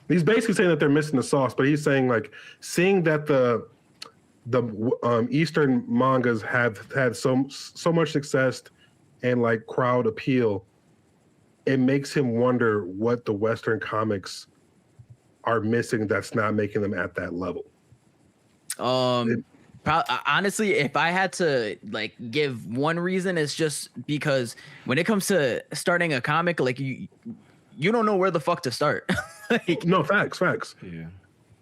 He's basically saying that they're missing the sauce, but he's saying like seeing that the Eastern mangas have had so much success and like crowd appeal, it makes him wonder what the Western comics are missing that's not making them at that level. Honestly, if I had to like give one reason, it's just because when it comes to starting a comic, like you don't know where the fuck to start. No, facts. Yeah.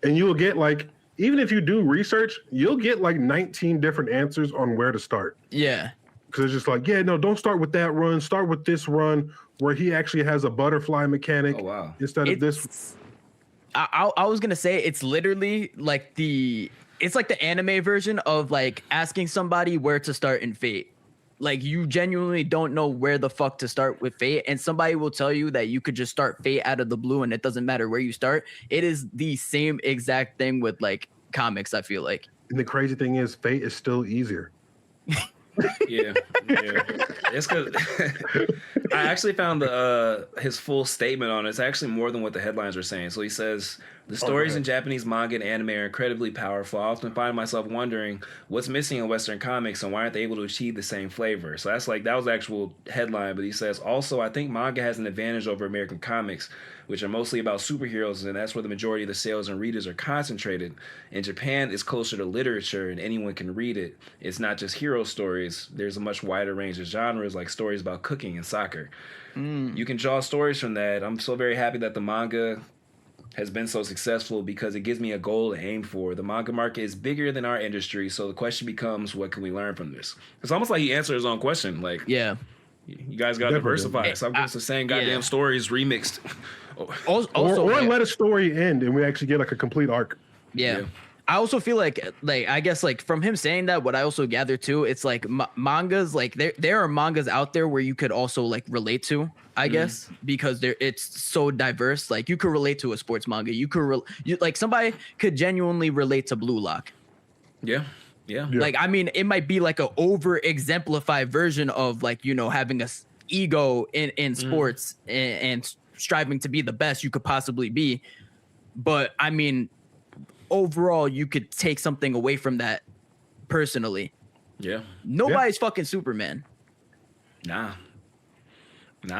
And you will get like even if you do research, you'll get like 19 different answers on where to start. Yeah. Because it's just like, yeah, no, don't start with that run. Start with this run where he actually has a butterfly mechanic instead of this. I was gonna say it's literally like it's like the anime version of like asking somebody where to start in Fate. Like you genuinely don't know where the fuck to start with Fate, and somebody will tell you that you could just start Fate out of the blue and it doesn't matter where you start. It is the same exact thing with like comics, I feel like. And the crazy thing is Fate is still easier. Yeah. It's because I actually found his full statement on it. It's actually more than what the headlines are saying. So he says, the stories in Japanese manga and anime are incredibly powerful. I often find myself wondering what's missing in Western comics and why aren't they able to achieve the same flavor. So that was the actual headline. But he says, also, I think manga has an advantage over American comics, which are mostly about superheroes, and that's where the majority of the sales and readers are concentrated. In Japan, it's closer to literature, and anyone can read it. It's not just hero stories. There's a much wider range of genres, like stories about cooking and soccer. You can draw stories from that. I'm so very happy that the manga has been so successful because it gives me a goal to aim for. The manga market is bigger than our industry, so the question becomes, what can we learn from this? It's almost like he answered his own question. Like, yeah, you guys got to diversify. Stop giving us the same goddamn stories remixed. Or let a story end and we actually get like a complete arc. Yeah. I also feel like I guess like from him saying that, what I also gather too, it's like mangas, like there are mangas out there where you could also like relate to, I guess, because it's so diverse. Like you could relate to a sports manga. You could like somebody could genuinely relate to Blue Lock. Yeah. Like, I mean, it might be like a over exemplified version of like, you know, having a ego in sports and striving to be the best you could possibly be. But I mean, overall, you could take something away from that personally. Yeah. Nobody's fucking Superman. Nah,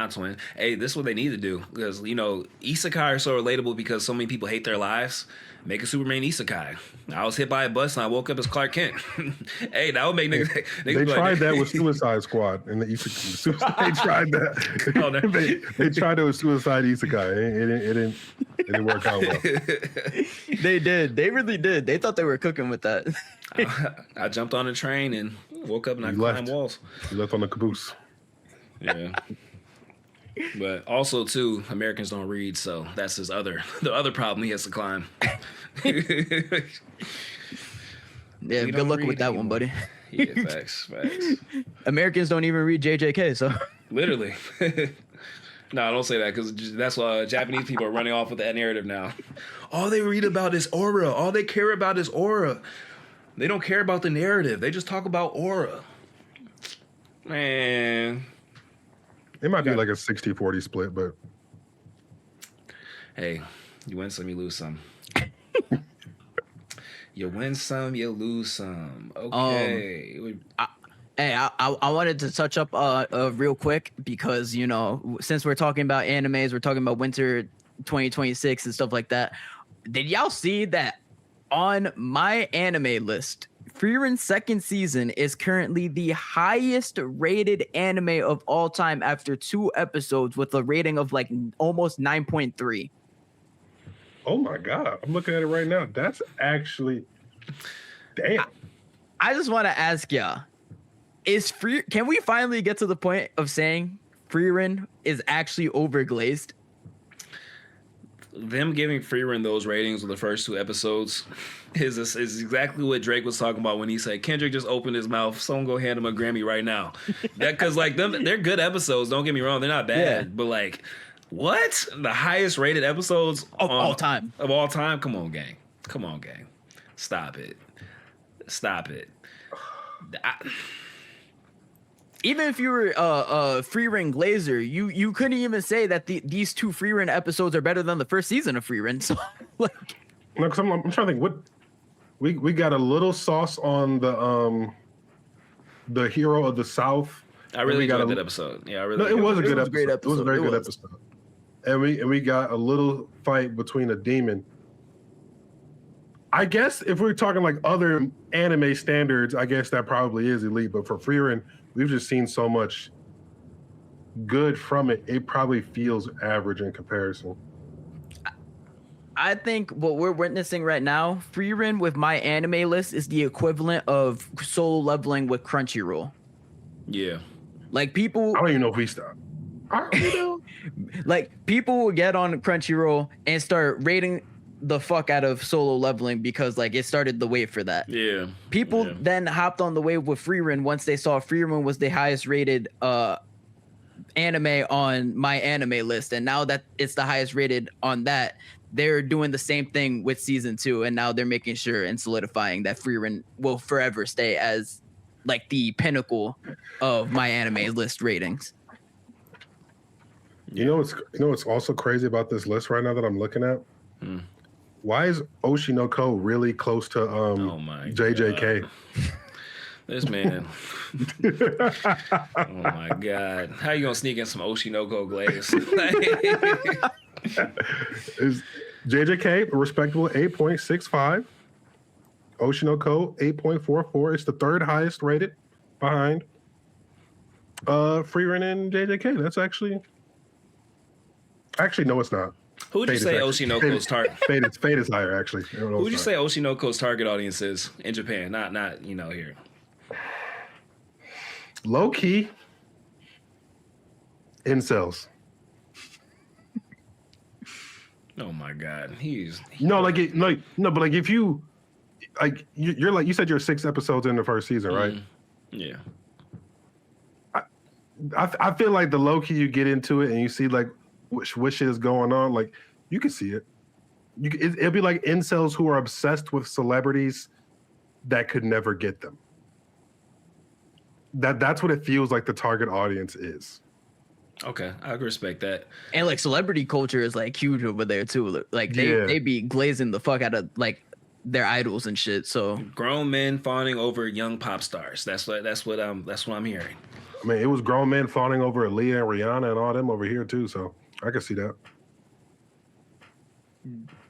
twin. Hey, this is what they need to do. Because, you know, isekai are so relatable because so many people hate their lives. Make a Superman isekai. I was hit by a bus and I woke up as Clark Kent. Hey, that would make niggas. They tried that with Suicide Squad in the isekai. They tried that. Oh, no. they tried it with Suicide Isekai. It didn't work out well. They did. They really did. They thought they were cooking with that. I jumped on a train and woke up and I climbed walls. You left on the caboose. Yeah. But also too, Americans don't read, so that's the other problem he has to climb. Yeah, good luck with that one, buddy. Yeah, facts. Americans don't even read JJK, so literally. No, don't say that because that's why Japanese people are running off with that narrative now. All they read about is aura. All they care about is aura. They don't care about the narrative. They just talk about aura. Man. It might be like a 60-40 split, but hey, you win some, you lose some. You win some, you lose some. Okay. I wanted to touch up real quick because, you know, since we're talking about animes, we're talking about winter 2026 and stuff like that. Did y'all see that on my anime list, Frierin's second season is currently the highest rated anime of all time after 2 episodes with a rating of like almost 9.3. Oh my God. I'm looking at it right now. That's actually, damn. I just want to ask y'all, can we finally get to the point of saying Frieren is actually overglazed? Them giving Frieren those ratings with the first 2 episodes is exactly what Drake was talking about when he said Kendrick just opened his mouth. Someone go hand him a Grammy right now. That because like they're good episodes. Don't get me wrong, they're not bad. But like, what the highest rated episodes of all time? Of all time? Come on, gang. Stop it. Even if you were Frieren Glazer, you couldn't even say that these 2 Frieren episodes are better than the first season of Frieren. So, like, no, because I'm trying to think what we got a little sauce on the hero of the South. I really enjoyed that episode. Yeah, I really. No, it was a good episode. Great episode. It was a very good episode. And we got a little fight between a demon. I guess if we're talking like other anime standards, I guess that probably is elite. But for Frieren, we've just seen so much good from it. It probably feels average in comparison. I think what we're witnessing right now, Frieren with my anime list is the equivalent of Solo Leveling with Crunchyroll. Yeah. Like people, I don't even know if we stop. like people will get on Crunchyroll and start rating the fuck out of Solo Leveling because like it started the wave for that. Yeah. People then hopped on the wave with Frieren once they saw Frieren was the highest rated anime on my anime list, and now that it's the highest rated on that, they're doing the same thing with season 2, and now they're making sure and solidifying that Frieren will forever stay as like the pinnacle of my anime list ratings. You know what's also crazy about this list right now that I'm looking at? Why is Oshinoko really close to JJK? God. This man. Oh my God. How you gonna sneak in some Oshinoko glaze? Is JJK a respectable 8.65? Oshinoko 8.44. It's the third highest rated behind Frieren and JJK. That's actually no, it's not. Who would you say Oshinoko's target? Fate is higher, actually. Who would you say Oshinoko's target audience is in Japan? Not here. Low key, incels. Oh my God, but if you you're like you said you're 6 episodes in the first season, right? Yeah. I feel like the low key you get into it and you see like what shit is going on, like you can see it. It'll be like incels who are obsessed with celebrities that could never get them. That's what it feels like the target audience is. Okay, I respect that. And like celebrity culture is like huge over there too. Like they be glazing the fuck out of like their idols and shit. So grown men fawning over young pop stars. That's what I'm hearing. I mean, it was grown men fawning over Aaliyah and Rihanna and all them over here too. So I can see that.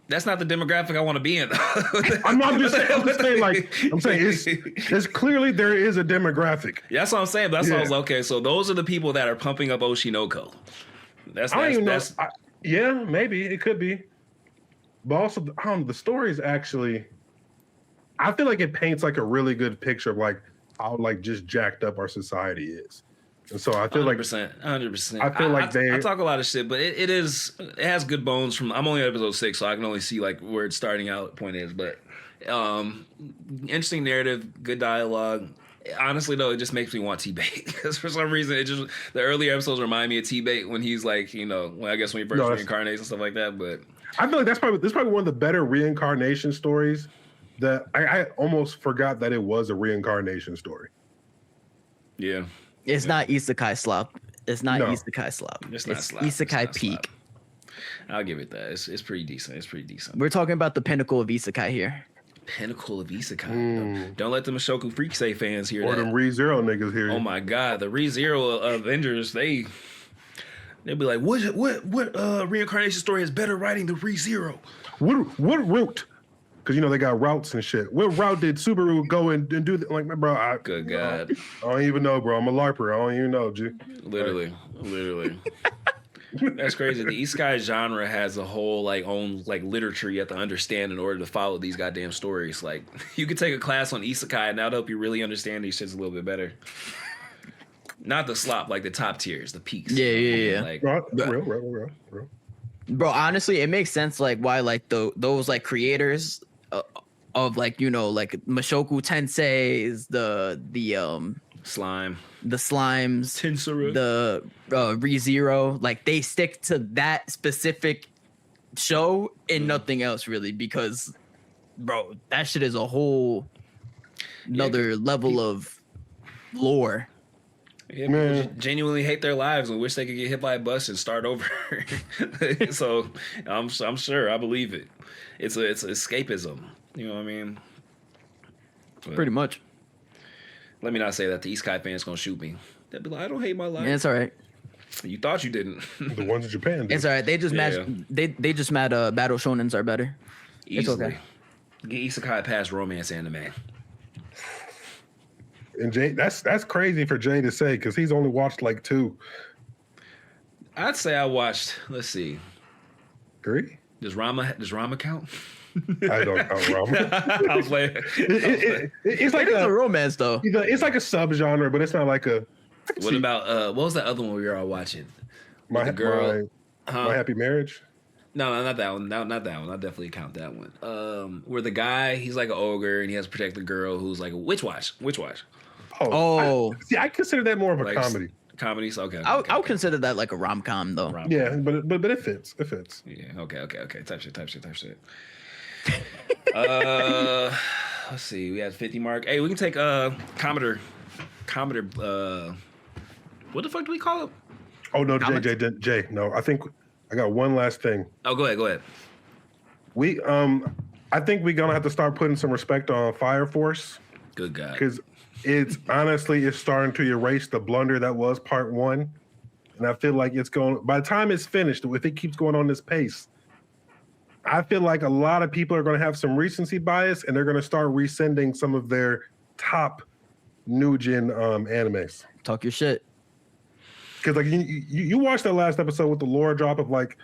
That's not the demographic I want to be in. I'm saying it's clearly there is a demographic. Yeah, that's what I'm saying. That's what I was okay. So those are the people that are pumping up Oshinoko. Yeah, maybe it could be. But also, the story is actually, I feel like it paints like a really good picture of like how like just jacked up our society is. And so I feel 100%. I feel like I talk a lot of shit, but it has good bones from. I'm only on episode 6, so I can only see like where it's starting out. Point is, but interesting narrative, good dialogue. Honestly, though, it just makes me want T-Bait because for some reason, the earlier episodes remind me of T-Bait when he's like, when he first reincarnates and stuff like that. But I feel like this is probably one of the better reincarnation stories. That I almost forgot that it was a reincarnation story. Yeah. It's not isekai slop. It's not isekai slop. It's not slop. Isekai peak. Slop. I'll give it that. It's pretty decent. We're talking about the pinnacle of isekai here. Pinnacle of isekai. Don't let the Mushoku Freaksay fans hear that. Or them ReZero niggas hear. Oh my God, the ReZero Avengers, they'll be like, what reincarnation story has better writing than ReZero? What route? Because they got routes and shit. What route did Subaru go and do that? Like, bro, good God. I don't even know, bro. I'm a LARPer. I don't even know, G. Literally. That's crazy. The isekai genre has a whole own literature you have to understand in order to follow these goddamn stories. Like, you could take a class on isekai and that'll help you really understand these shits a little bit better. Not the slop, like the top tiers, the peaks. Yeah. Like, real. Bro, honestly, it makes sense why those creators of like Mushoku Tensei's, the slime, the slimes, Tensura, the ReZero, they stick to that specific show and nothing else really, because bro, that shit is a whole another level of lore. Yeah, people genuinely hate their lives and wish they could get hit by a bus and start over. So I'm sure, I believe it. It's escapism. You know what I mean? But pretty much. Let me not say that. The isekai fans gonna shoot me. They'll be like, I don't hate my life. Yeah, it's all right. You thought you didn't. The ones in Japan. It's all right. They just they just mad battle shonens are better. Easily. It's okay. Get isekai past romance anime. And Jay, that's crazy for Jay to say because he's only watched 2. I'd say I watched. Let's see. 3. Does Rama count? I don't count Rama. I was like, it's like a romance though. It's like a subgenre, but it's not like a. What about what was that other one we were all watching? My Happy Marriage. No, not that one. Not that one. I definitely count that one. Where the guy, he's like an ogre and he has to protect the girl who's like a witch watch. I consider that more of a comedy. Comedies, okay. I would consider that like a rom-com though. Yeah, but it fits. It fits. Yeah. Okay. Type shit. Let's see. We had 50 mark. Hey, we can take Commodore. What the fuck do we call it? Oh no, Jay. No, I think I got one last thing. Oh, go ahead. We I think we're gonna have to start putting some respect on Fire Force. Good God. Because it's starting to erase the blunder that was part 1. And I feel like it's going, by the time it's finished, if it keeps going on this pace, I feel like a lot of people are going to have some recency bias and they're going to start rescinding some of their top new gen animes. Talk your shit. Because like you watched that last episode with the lore drop of like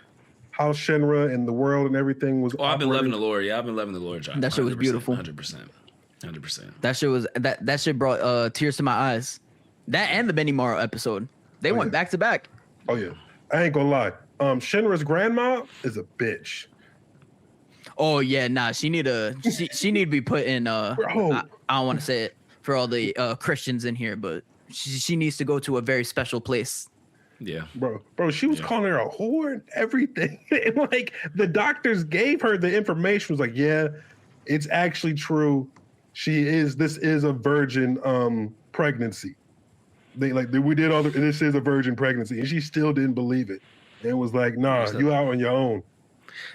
how Shinra and the world and everything was. Oh, I've been loving the lore. Yeah, I've been loving the lore drop. That shit was beautiful. 100%. That shit was that shit brought tears to my eyes. That and the Benimaru episode, they went back to back. Oh yeah, I ain't gonna lie. Shinra's grandma is a bitch. Oh yeah, nah. She need to be put in. I don't want to say it for all the Christians in here, but she needs to go to a very special place. Yeah, bro, she was calling her a whore and everything. And like the doctors gave her the information. Was like, yeah, it's actually true. This is a virgin pregnancy. We did all this is a virgin pregnancy, and she still didn't believe it. And it was like, nah, you out on your own.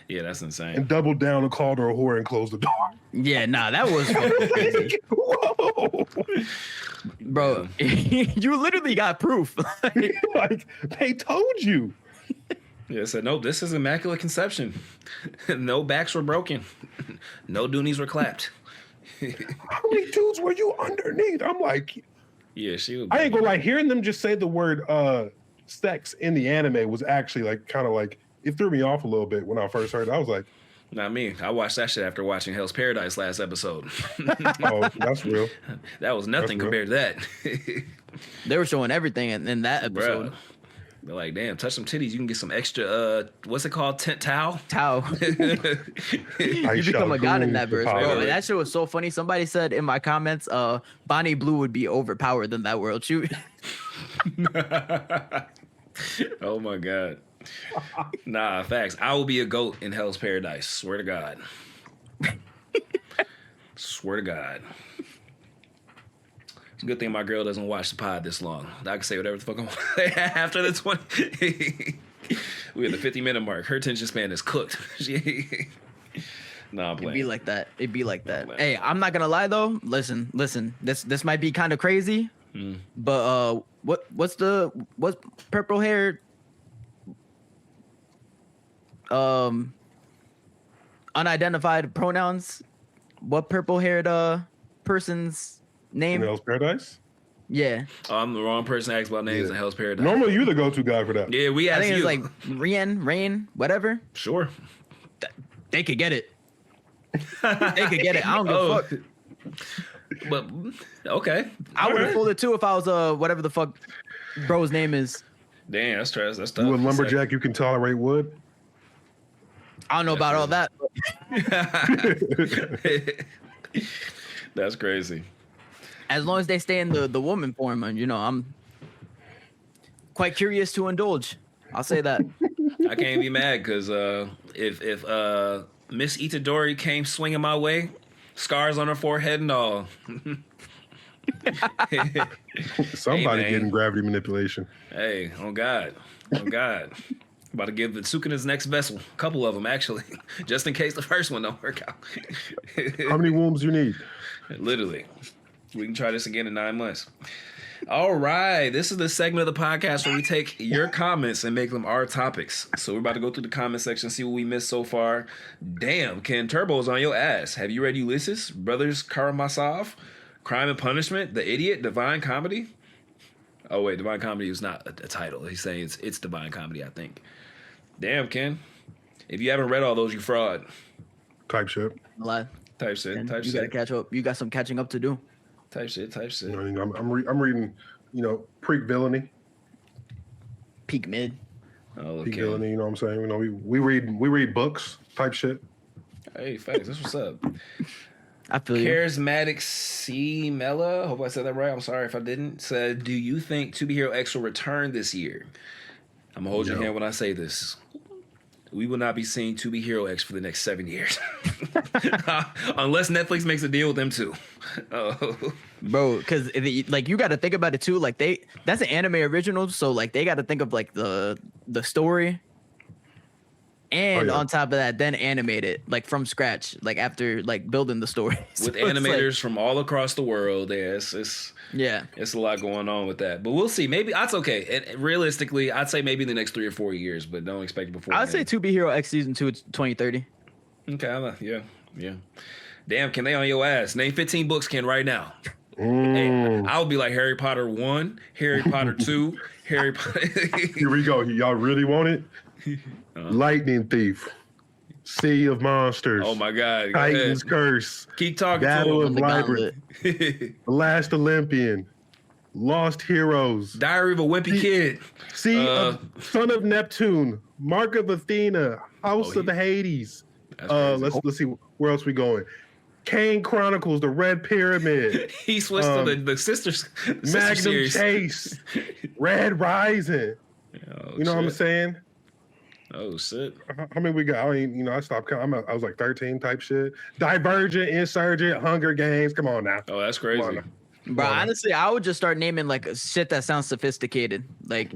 Yeah, that's insane. And doubled down and called her a whore and closed the door. Yeah, nah, that was crazy. Whoa. Bro, you literally got proof. Like they told you. Yeah, said nope. This is immaculate conception. No backs were broken. No doonies were clapped. How many dudes were you underneath? I'm like, yeah, she was. I ain't gonna lie. Hearing them just say the word sex in the anime was actually like kind of like it threw me off a little bit when I first heard it. I was like, not me. I watched that shit after watching Hell's Paradise last episode. Oh, that's real. That was nothing compared to that. They were showing everything in that episode. Bruh. They're like, damn, touch some titties. You can get some extra, what's it called? Towel? Towel. You become a god in that verse, bro. And that shit was so funny. Somebody said in my comments, Bonnie Blue would be overpowered in that world. Shoot. Oh my God. Nah, facts. I will be a goat in Hell's Paradise. Swear to God. Swear to God. It's a good thing my girl doesn't watch the pod this long. I can say whatever the fuck I want after the 20. We at the 50-minute mark. Her attention span is cooked. Nah, I'm playing. It'd be like that. Hey, I'm not gonna lie though. Listen. This might be kind of crazy, but what's purple haired unidentified pronouns? What purple haired person's name? In Hell's Paradise? Yeah. Oh, I'm the wrong person to ask about names in Hell's Paradise. Normally, you're the go-to guy for that. Yeah, we asked you. I think it's like Rain, whatever. Sure. They could get it. They could get it. I don't give a fuck. But okay, I would have pulled it too if I was whatever the fuck bro's name is. Damn, that's trash. That's tough. You a lumberjack? You can tolerate wood? I don't know about all that. That's crazy. As long as they stay in the woman form, and I'm quite curious to indulge. I'll say that. I can't be mad because if Miss Itadori came swinging my way, scars on her forehead and all. Somebody getting gravity manipulation. Hey, oh God. About to give the Tsukina's next vessel. A couple of them, actually. Just in case the first one don't work out. How many wombs you need? Literally. We can try this again in 9 months. All right. This is the segment of the podcast where we take your comments and make them our topics. So we're about to go through the comment section, see what we missed so far. Damn, Ken, Turbo's on your ass. Have you read Ulysses? Brothers Karamazov? Crime and Punishment? The Idiot? Divine Comedy? Oh, wait. Divine Comedy is not a title. He's saying it's Divine Comedy, I think. Damn, Ken. If you haven't read all those, you fraud. Type shit. A lot. Type shit. And Type you shit. gotta catch up. You got some catching up to do. Type shit. Type shit. You know, I'm reading, Preak Villainy. Peak mid. Oh, Peak okay. Villainy. You know what I'm saying? You know, we read books type shit. Hey, facts. That's what's up. I feel you. Charismatic C Mella, hope I said that right. I'm sorry if I didn't. Said, do you think To Be Hero X will return this year? I'm gonna hold your hand when I say this. We will not be seeing To Be Hero X for the next 7 years, unless Netflix makes a deal with them too. Bro, because like you got to think about it too. Like that's an anime original, so like they got to think of like the story. And on top of that, then animate it like from scratch, like after like building the story. With animators from all across the world. It's a lot going on with that. But we'll see. Maybe that's okay. And realistically, I'd say maybe in the next 3 or 4 years, but don't expect it before. I'd say To Be Hero X season 2 it's 2030. Okay, yeah. Damn, can they on your ass? Name 15 books, Ken, right now. Mm. Hey, I would be like Harry Potter 1, Harry Potter 2, Harry Potter. Here we go. Y'all really want it? Lightning Thief, Sea of Monsters. Oh my God! Titan's Curse. Keep talking. Battle to of Labyrinth. The Last Olympian. Lost Heroes. Diary of a Wimpy Kid. Son of Neptune. Mark of Athena. House of the Hades. Let's see where else we going. Kane Chronicles, The Red Pyramid. He switched to the sisters. Magnum series. Chase. Red Rising. You know what I'm saying? Oh shit! How many we got? I mean, I stopped counting. I was like 13 type shit. Divergent, Insurgent, Hunger Games. Come on now. Oh, that's crazy. Bro, honestly, I would just start naming like shit that sounds sophisticated. Like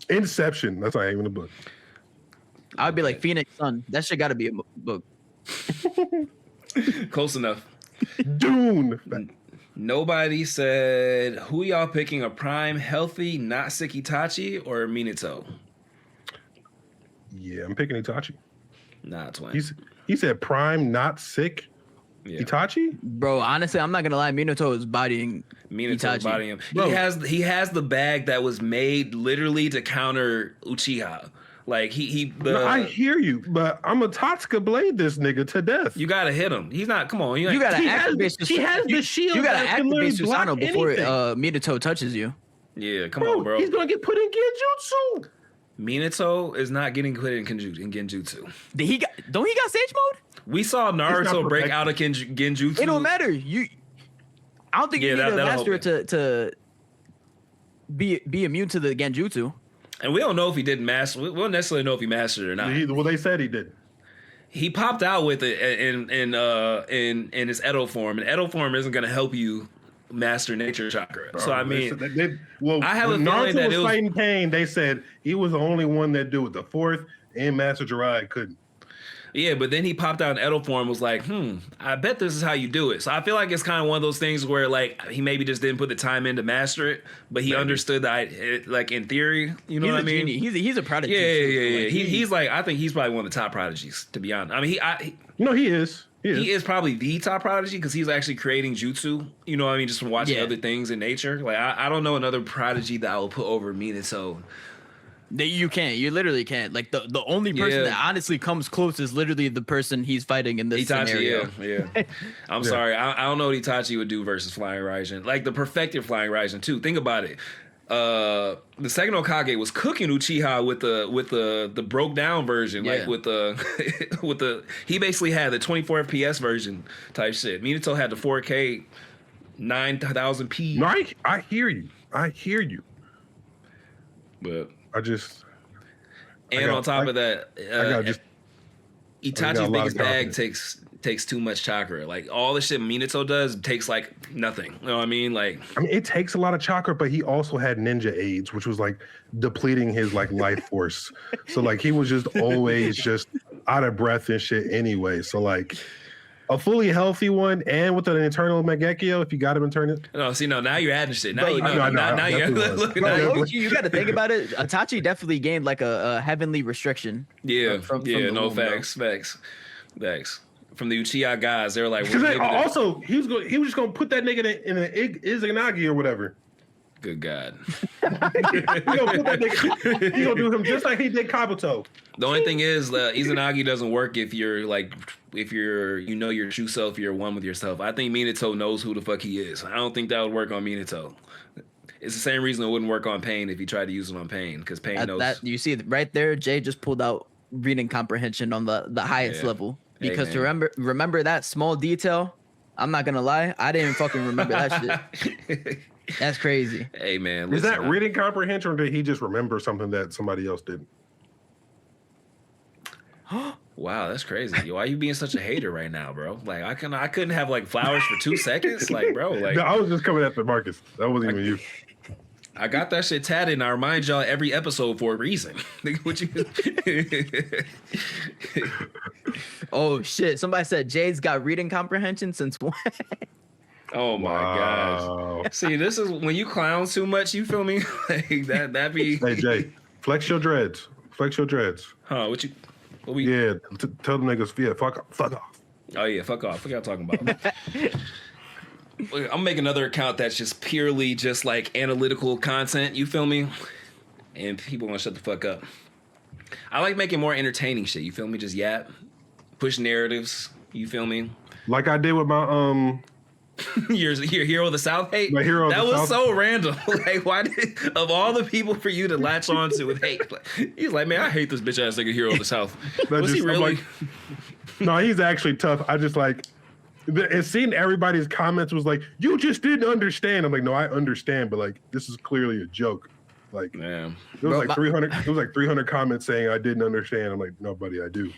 Inception. That's not even a book. I would be like Phoenix Sun. That shit got to be a book. Close enough. Dune. Nobody said who y'all picking, a prime, healthy, not sick Itachi or Minato? Yeah, I'm picking Itachi. Nah, twin. He said prime, not sick. Yeah. Itachi? Bro, honestly, I'm not gonna lie. Minato is bodying Itachi. Bodying him. Bro. He has the bag that was made literally to counter Uchiha. Like I hear you, but I'm a Totsuka blade this nigga to death. You gotta hit him. He's not. Come on, you gotta activate. He has the shield. You gotta activate Susanoo before anything. Minato touches you. Yeah, come on, bro. He's gonna get put in Genjutsu. Minato is not getting put in Genjutsu. Don't he got sage mode? We saw Naruto break out of Genjutsu. It don't matter. I don't think you need a master to be immune to the Genjutsu. And we don't know if he didn't master. We don't necessarily know if he mastered it or not. Well, they said he did. He popped out with it in his Edo form, and Edo form isn't going to help you master nature chakra. So I mean, I have a feeling that Naruto was fighting pain. They said he was the only one that do it. The fourth and Master Jiraiya couldn't. Yeah, but then he popped out in Edo form, was like, I bet this is how you do it. So I feel like it's kind of one of those things where like he maybe just didn't put the time in to master it, but he understood that like in theory, you know what I mean? He's a prodigy. Yeah. Like, he's like, I think he's probably one of the top prodigies, to be honest. I mean, he is. He is probably the top prodigy because he's actually creating jutsu. You know what I mean? Just from watching other things in nature. Like I don't know another prodigy that I will put over Minato. You can't. You literally can't. Like the only person that honestly comes close is literally the person he's fighting in this Itachi, scenario. Yeah. I'm sorry. I don't know what Itachi would do versus Flying Raijin. Like the perfected Flying Raijin too. Think about it. The second Hokage was cooking Uchiha with the broke down version, like with the he basically had the 24 FPS version type shit. Minato had the 4K 9000p. No, I hear you. But on top of that, Itachi's biggest bag takes too much chakra. Like all the shit Minato does takes like nothing. You know what I mean? Like it takes a lot of chakra, but he also had ninja AIDS, which was like depleting his like life force. So like he was just always just out of breath and shit anyway. So like a fully healthy one and with an eternal Mangekyo, if you got him eternal. No, see, now you're adding shit. Now you got to think about it. Itachi definitely gained like a heavenly restriction. Yeah, from facts. From the Uchiha guys, they were like, also he was just gonna put that nigga in an Izanagi or whatever. Good God. You gonna do him just like he did Kabuto. The only thing is, Izanagi doesn't work if you're your true self, you're one with yourself. I think Minato knows who the fuck he is. I don't think that would work on Minato. It's the same reason it wouldn't work on Pain if he tried to use it on Pain, because Pain knows. That, you see right there, Jay just pulled out reading comprehension on the highest level. Because remember that small detail, I'm not gonna lie, I didn't fucking remember that shit. That's crazy. Hey man, is that reading comprehension, or did he just remember something that somebody else didn't? Wow, that's crazy. Why are you being such a hater right now, bro? Like I couldn't have like flowers for 2 seconds, like bro. Like no, I was just coming after Marcus. That wasn't even you. I got that shit tatted, and I remind y'all every episode for a reason. What you? Oh shit! Somebody said Jay's got reading comprehension since when? Oh my gosh! See, this is when you clown too much. You feel me? Like that be. Hey Jay, flex your dreads. Flex your dreads. Huh? What we? Yeah, tell them niggas, yeah, fuck off. Oh yeah, fuck off. What y'all talking about? I'm making another account that's just purely just like analytical content. You feel me? And people want to shut the fuck up. I like making more entertaining shit. You feel me? Just yap, push narratives. You feel me? Like I did with my your Hero of the South hate. My Hero of that the was South. So random. Like why did of all the people for you to latch on to with hate? Like, he's like, man, I hate this bitch ass nigga Hero of the South. Was he really? No, he's actually tough. I just like. And seeing everybody's comments was like, you just didn't understand. I'm like, no, I understand, but like, this is clearly a joke. Like, man, it was like 300. It was like 300 comments saying I didn't understand. I'm like, no, buddy, I do.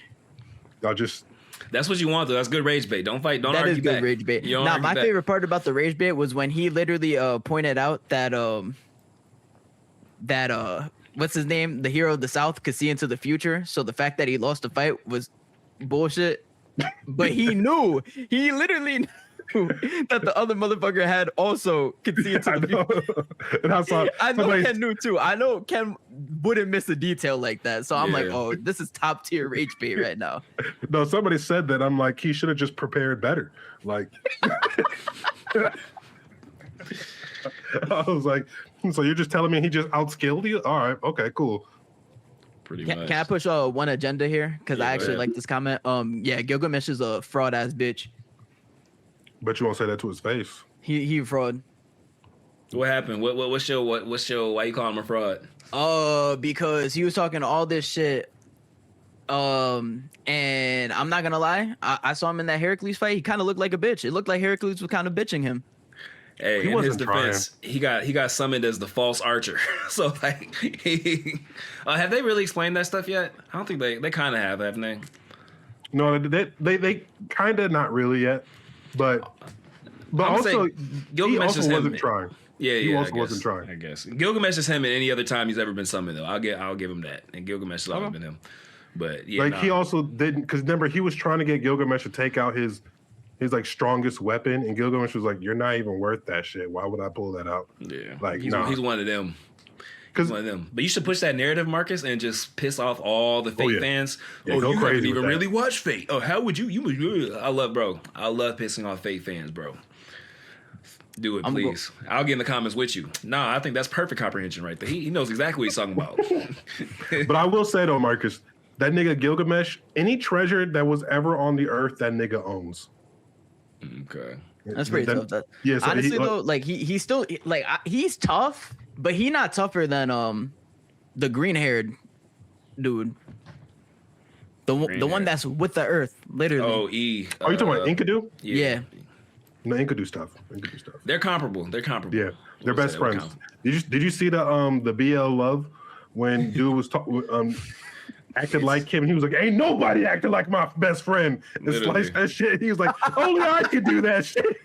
I'll just. That's what you want, though. That's good rage bait. Don't fight. Don't argue back. That is good rage bait. Now, my favorite part about the rage bait was when he literally pointed out that what's his name, the Hero of the South, could see into the future. So the fact that he lost the fight was bullshit. But he literally knew that the other motherfucker had also could see into the future. And I know Ken knew too. I know Ken wouldn't miss a detail like that. So I'm like, oh, this is top tier rage bait right now. No, somebody said that. I'm like, he should have just prepared better. Like, I was like, so you're just telling me he just outskilled you? All right, okay, cool. Can I push one agenda here? Because I actually like this comment. Gilgamesh is a fraud ass bitch. But you won't say that to his face. He fraud. What happened? What's your why you call him a fraud? Because he was talking all this shit. And I'm not gonna lie, I saw him in that Heracles fight. He kind of looked like a bitch. It looked like Heracles was kind of bitching him. Hey, in his defense, he got summoned as the false archer. So like, have they really explained that stuff yet? I don't think they kind of have, haven't they? No, they kind of not really yet, but also Gilgamesh he also wasn't trying. Yeah, he also wasn't trying. I guess Gilgamesh is him at any other time he's ever been summoned though. I'll give him that, and Gilgamesh has always been him. But yeah, he also didn't, because remember he was trying to get Gilgamesh to take out his like strongest weapon, and Gilgamesh was like, "You're not even worth that shit. Why would I pull that out?" Yeah, like he's one of them. He's one of them. But you should push that narrative, Marcus, and just piss off all the Fate fans. Yeah, you haven't even really watched Fate. Oh, how would you? I love pissing off Fate fans, bro. Do it, please. I'll get in the comments with you. Nah, I think that's perfect comprehension right there. He knows exactly what he's talking about. But I will say though, Marcus, that nigga Gilgamesh, any treasure that was ever on the earth, that nigga owns. Okay, that's pretty tough. So honestly, though, like he's still like he's tough, but he's not tougher than the green haired dude, the one that's with the earth, literally. Oh, E. Are you talking about Enkidu? Yeah. No, Enkidu stuff. They're comparable. Yeah, they're best friends. Did you see the BL Love when dude was acted like him? He was like, "Ain't nobody acting like my best friend." And sliced that shit. He was like, "Only I can do that shit."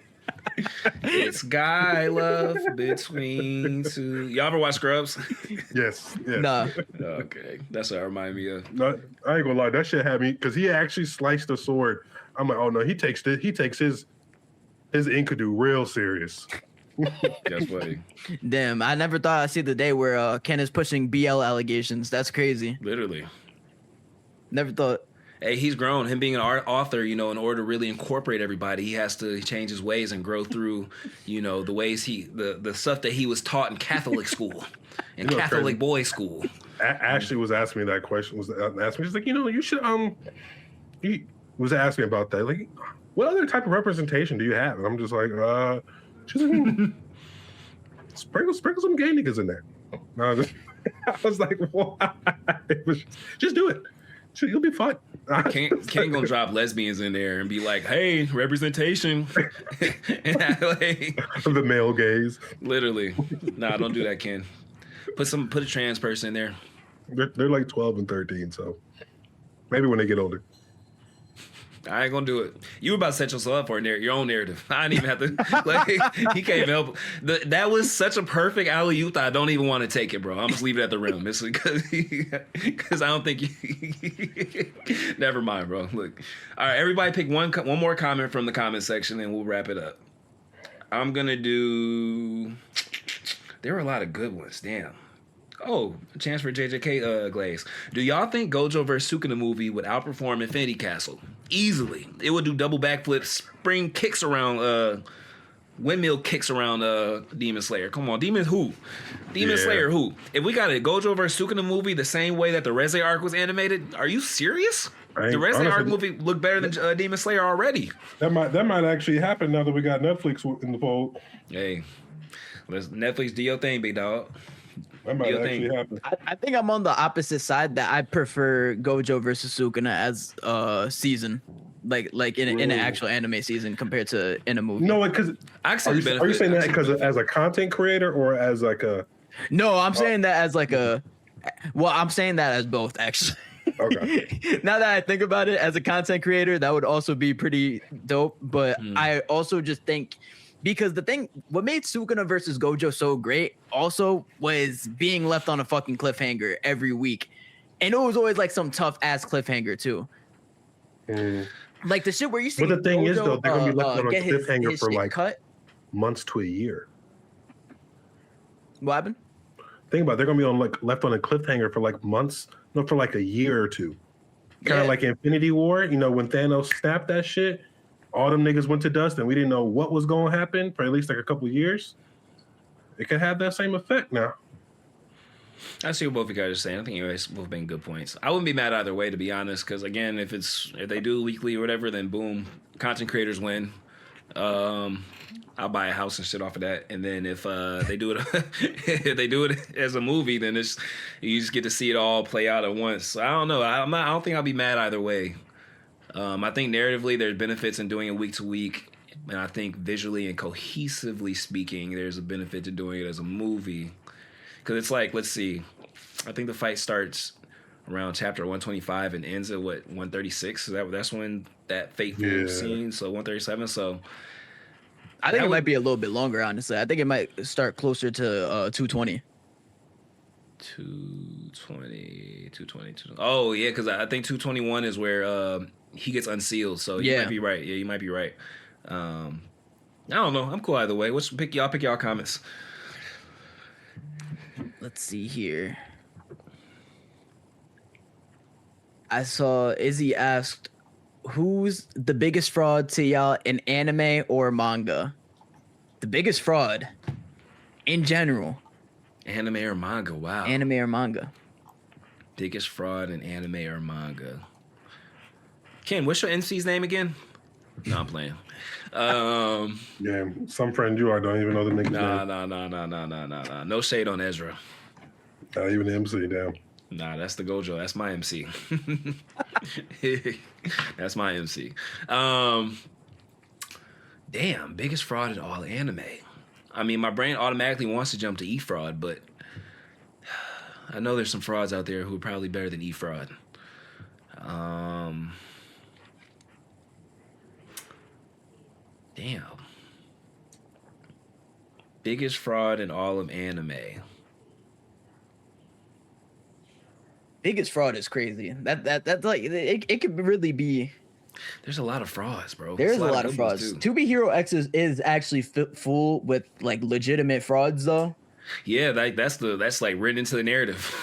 It's guy love between two. Y'all ever watch Scrubs? Yes. Nah. Okay, that's what it reminded me of. No, I ain't gonna lie. That shit had me, because he actually sliced the sword. I'm like, oh no, he takes his Enkidu real serious. That's funny. Damn, I never thought I'd see the day where Ken is pushing BL allegations. That's crazy. Literally. Never thought. Hey, he's grown. Him being an author, in order to really incorporate everybody, he has to change his ways and grow through, the ways the stuff that he was taught in Catholic school and Catholic boys school. Ashley was asking me that question. Asking me, she's like, you should he was asking me about that. Like, what other type of representation do you have? And I'm just like, she's like, sprinkle some gay niggas in there. No, I was like, why? Just do it. You'll be fine. Can't gonna drop lesbians in there and be like, hey, representation. The male gaze. Literally. Nah, don't do that, Ken. Put a trans person in there. They're like 12 and 13, so maybe when they get older. I ain't gonna do it. You were about to set yourself up for your own narrative. I didn't even have to. He can't help. That was such a perfect alley-oop that I don't even want to take it, bro. I'm just leaving it at the rim. It's because I don't think you. Never mind, bro. Look, all right. Everybody pick one more comment from the comment section, and we'll wrap it up. I'm gonna do. There were a lot of good ones. Damn. Oh, a chance for JJK Glaze. Do y'all think Gojo vs. Sukuna movie would outperform Infinity Castle? Easily. It would do double backflips, spring kicks around, windmill kicks around Demon Slayer. Come on, Demon Slayer who? If we got a Gojo vs. Sukuna movie the same way that the Reze arc was animated, are you serious? The Reze arc movie looked better than Demon Slayer already. That might actually happen now that we got Netflix in the fold. Hey, Netflix, do your thing, big dog. That might actually happen. I think I'm on the opposite side that I prefer Gojo versus Sukuna as a season, like in an actual anime season compared to in a movie. No, because are you saying that because as a content creator or as like a? No, I'm saying that as like a. Well, I'm saying that as both actually. Okay. Now that I think about it, as a content creator, that would also be pretty dope. But I also just think. Because what made Sukuna versus Gojo so great also was being left on a fucking cliffhanger every week. And it was always like some tough ass cliffhanger too. Like the shit where you see. But the thing is though, they're gonna be left on a cliffhanger for like cut. Months to a year. What happened? Think about it, they're gonna be left on a cliffhanger for like months, no, for like a year or two. Kind of like Infinity War, when Thanos snapped that shit. All them niggas went to dust and we didn't know what was going to happen for at least like a couple of years. It could have that same effect now. I see what both of you guys are saying. I think you guys both been good points. I wouldn't be mad either way, to be honest, because again, if they do weekly or whatever, then boom, content creators win. I'll buy a house and shit off of that. And then if they do it as a movie, then you just get to see it all play out at once. So I don't know. I don't think I'll be mad either way. I think narratively there's benefits in doing it week to week, and I think visually and cohesively speaking, there's a benefit to doing it as a movie. Because it's like, let's see, I think the fight starts around chapter 125 and ends at 136. So that's when that fateful scene. So 137. So I think it might be a little bit longer. Honestly, I think it might start closer to 220. 220. Oh yeah, because I think 221 is where he gets unsealed. So you might be right. Yeah, you might be right. I don't know. I'm cool either way. Pick y'all comments. Let's see here. I saw Izzy asked, "Who's the biggest fraud to y'all in anime or manga?" The biggest fraud in general. Anime or manga? Wow. Anime or manga. Biggest fraud in anime or manga. Ken, what's your NC's name again? No, I'm playing. Yeah, some friend you are don't even know the nigga's name. Nah. No shade on Ezra. Not even the MC, damn. Nah, that's the Gojo. That's my MC. That's my MC. Damn, biggest fraud in all anime. I mean, my brain automatically wants to jump to E-Fraud, but I know there's some frauds out there who are probably better than E-Fraud. Damn. Biggest fraud in all of anime. Biggest fraud is crazy. That's like it could really be. There's a lot of frauds, bro. There's a lot of frauds. To Be Hero X is actually full with like legitimate frauds though. Yeah, that's like written into the narrative.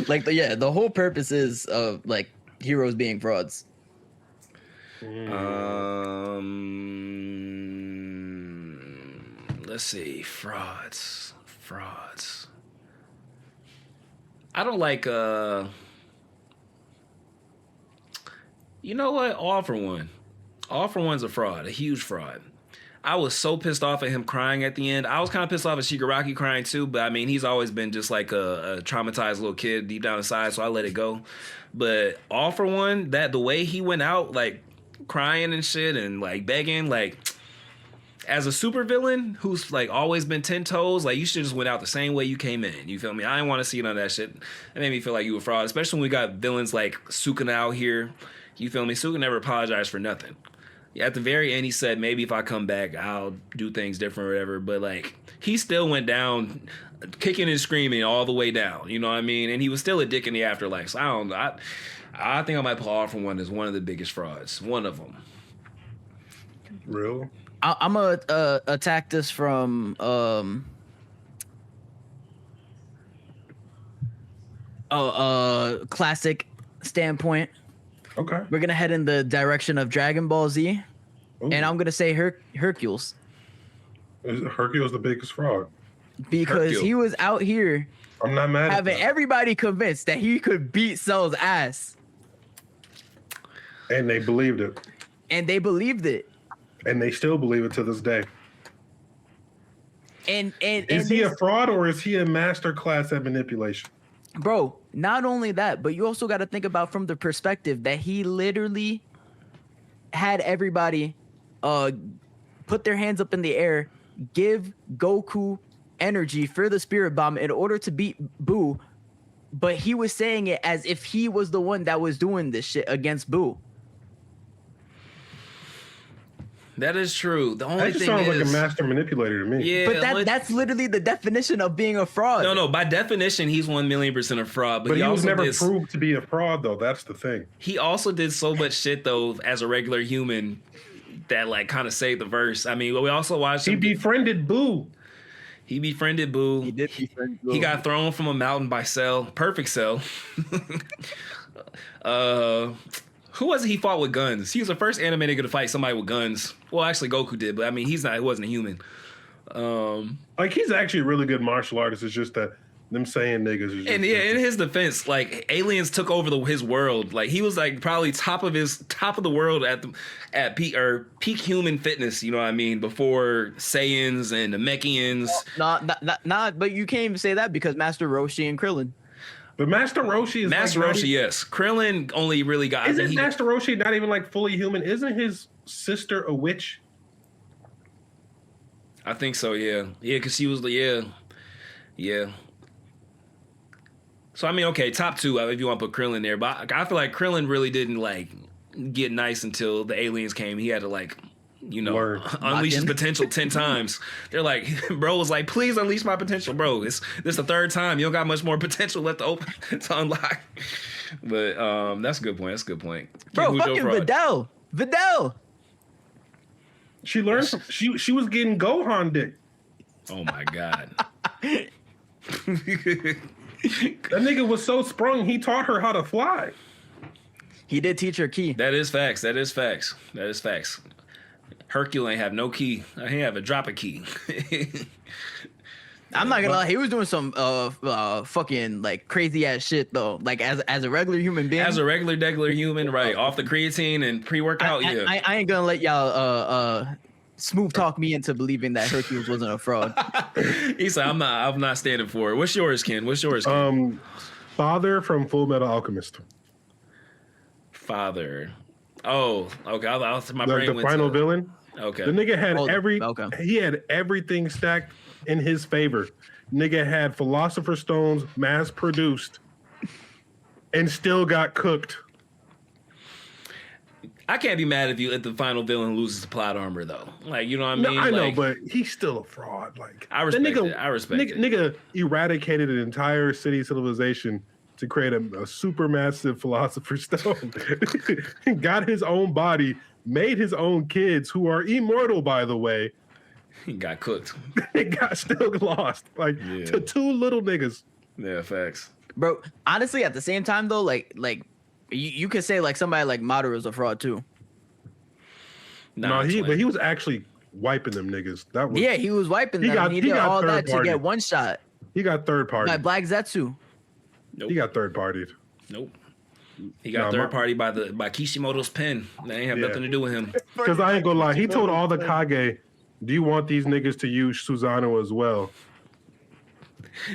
Like the whole purpose is of like heroes being frauds. Let's see. Frauds. I don't like you know what? All for One. All for One's a fraud, a huge fraud. I was so pissed off at him crying at the end. I was kind of pissed off at Shigaraki crying too, but I mean, he's always been just like a traumatized little kid deep down inside, so I let it go. But All for One, that the way he went out, like crying and shit and like begging, like as a supervillain who's like always been 10 toes, like you should just went out the same way you came in. You feel me? I didn't want to see none of that shit. It made me feel like you were a fraud, especially when we got villains like Sukuna out here. You feel me? Sukuna never apologized for nothing. At the very end, he said, maybe if I come back, I'll do things different or whatever. But, like, he still went down, kicking and screaming all the way down. You know what I mean? And he was still a dick in the afterlife. So, I don't know. I think I might put All for One as one of the biggest frauds. One of them. Real? I'm going to attack this from a classic standpoint. Okay. We're going to head in the direction of Dragon Ball Z. Ooh. And I'm going to say Hercules. Is Hercules the biggest fraud? Because he was out here I'm not mad having everybody convinced that he could beat Cell's ass. And they believed it. And they still believe it to this day. And is he a fraud or is he a master class at manipulation? Bro, not only that, but you also got to think about from the perspective that he literally had everybody put their hands up in the air, give Goku energy for the Spirit Bomb in order to beat Buu, but he was saying it as if he was the one that was doing this shit against Buu. That is true. The only that just thing sounds is, like a master manipulator to me. Yeah, but that's literally the definition of being a fraud. No. By definition, he's 1,000,000% a fraud. But he was never proved to be a fraud, though. That's the thing. He also did so much shit, though, as a regular human that like kind of saved the verse. I mean, we also watched. He befriended Buu. He befriended Buu. He did befriend Buu. He got thrown from a mountain by Cell. Perfect Cell. Who was it he fought with guns? He was the first anime nigga to fight somebody with guns. Well, actually, Goku did, but I mean, he wasn't a human. Like, he's actually a really good martial artist. It's just that them saying niggas is just and yeah, in his defense, like aliens took over his world. Like he was like probably top of the world at peak human fitness. You know what I mean? Before Saiyans and Namekians. Not. But you can't even say that because Master Roshi and Krillin. But Master Roshi is Master Roshi, yes. Krillin only really got. Isn't Master Roshi not even like fully human? Isn't his sister a witch? I think so. Yeah, because she was yeah. So I mean, okay, top two if you want to put Krillin there, but I feel like Krillin really didn't like get nice until the aliens came. He had to like, unleash his potential 10 times. They're like, bro was like, please unleash my potential, bro. This the third time. You don't got much more potential left to unlock. But that's a good point. Bro, fucking Videl. She learned from, she was getting Gohan dick. Oh my God. That nigga was so sprung, he taught her how to fly. He did teach her ki. That is facts. Hercule ain't have no ki. He ain't have a drop of ki. I'm not gonna lie, he was doing some fucking like crazy ass shit though. Like as a regular human being. As a regular human, right? Off the creatine and pre-workout, yeah. I ain't gonna let y'all smooth talk me into believing that Hercules wasn't a fraud. He said, I'm not standing for it. What's yours, Ken? Father from Full Metal Alchemist. Father. Oh, okay. My brain the went final to villain. Okay. The nigga had he had everything stacked in his favor. Nigga had Philosopher's Stones mass produced and still got cooked. I can't be mad if the final villain loses the plot armor though. Like, you know what I mean? No, I know, but he's still a fraud. Like, I respect it. Nigga eradicated an entire city civilization to create a supermassive Philosopher's Stone. Got his own body, made his own kids who are immortal, by the way. He got cooked. It got still lost. Like, to two little niggas. Yeah, facts. Bro, honestly, at the same time though, like You could say like somebody like Madara is a fraud too. But he was actually wiping them niggas. That was he was wiping them. He did all that to get one shot. He got third party by Black Zetsu. Nope. He got third partied. Nope. He got third party by Kishimoto's pen. That ain't have nothing to do with him. Because I ain't gonna lie, he told all the Kage, "Do you want these niggas to use Susanoo as well?"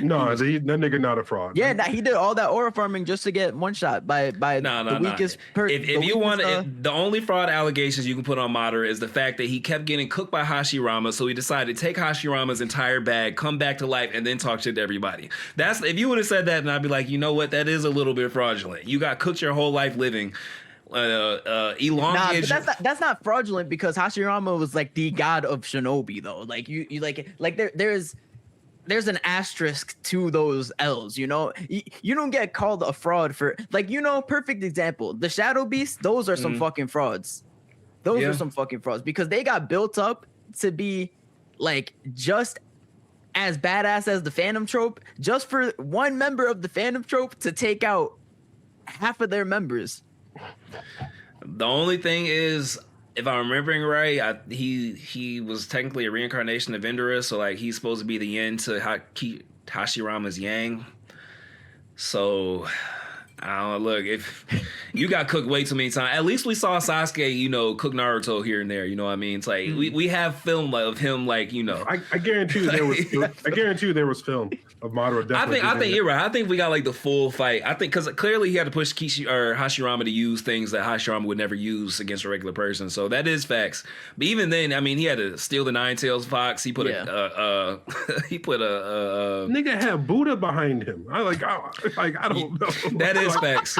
No, that nigga not a fraud. Yeah, he did all that aura farming just to get one shot by the weakest person. If you want, the only fraud allegations you can put on Madara is the fact that he kept getting cooked by Hashirama, so he decided to take Hashirama's entire bag, come back to life, and then talk shit to everybody. That's if you would have said that, and I'd be like, you know what, that is a little bit fraudulent. You got cooked your whole life living. Elongated. Nah, but that's not fraudulent because Hashirama was like the god of shinobi though. Like you there's an asterisk to those L's, you know? You don't get called a fraud for, like, you know, perfect example. The Shadow Beasts, those are some fucking frauds. Those are some fucking frauds because they got built up to be, like, just as badass as the Phantom Trope, just for one member of the Phantom Trope to take out half of their members. The only thing is, if I'm remembering right, he was technically a reincarnation of Indra, so like he's supposed to be the yin to Hashirama's yang. So I don't know. Look, if you got cooked way too many times, at least we saw Sasuke, you know, cook Naruto here and there. You know what I mean? It's like we have film of him, like, you know. I guarantee you there was. I guarantee you there was film of Madara. I think you're right. I think we got like the full fight. I think because clearly he had to push Hashirama to use things that Hashirama would never use against a regular person. So that is facts. But even then, I mean, he had to steal the Nine Tails fox. He put a nigga had Buddha behind him. I don't know. That is facts.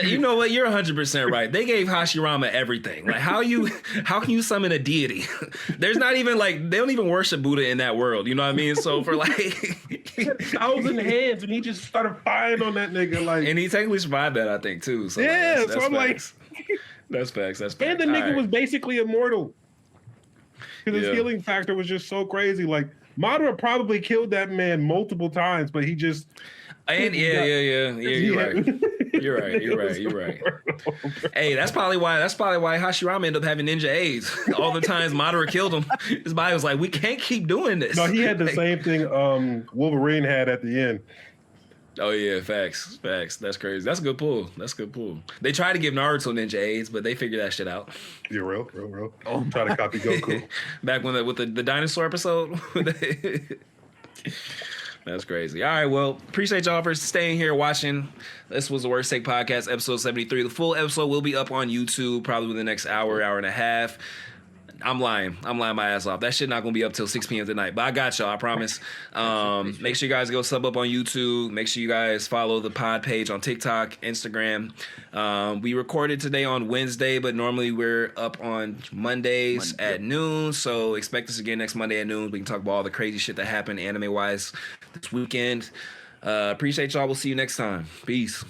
You know what? You're 100% right. They gave Hashirama everything. Like how can you summon a deity? There's not even like they don't even worship Buddha in that world. You know what I mean? So for like 1,000 heads, and he just started firing on that nigga like. And he technically survived that, I think, too. So yeah, like, so I'm facts. That's facts. That's facts. And the nigga was basically immortal because his healing factor was just so crazy. Like Madara probably killed that man multiple times, but he just. And you're right. You're right. Hey, that's probably why Hashirama ended up having ninja AIDS. All the times Madara killed him, his body was like, we can't keep doing this. No, he had the same thing Wolverine had at the end. Oh yeah, facts. That's crazy. That's a good pull. They tried to give Naruto ninja AIDS, but they figured that shit out. Yeah, real. Oh, try to copy Goku. Back when with the dinosaur episode. That's crazy. All right, well, appreciate y'all for staying here watching. This was the Worst Take Podcast, episode 73. The full episode will be up on YouTube probably within the next hour and a half. I'm lying my ass off. That shit not gonna be up till 6 p.m. tonight, but I got y'all, I promise. Make sure you guys go sub up on YouTube. Make sure you guys follow the pod page on TikTok, Instagram. We recorded today on Wednesday, but normally we're up on Mondays at noon. So expect us again next Monday at noon. We can talk about all the crazy shit that happened anime-wise this weekend. Appreciate y'all. We'll see you next time. Peace.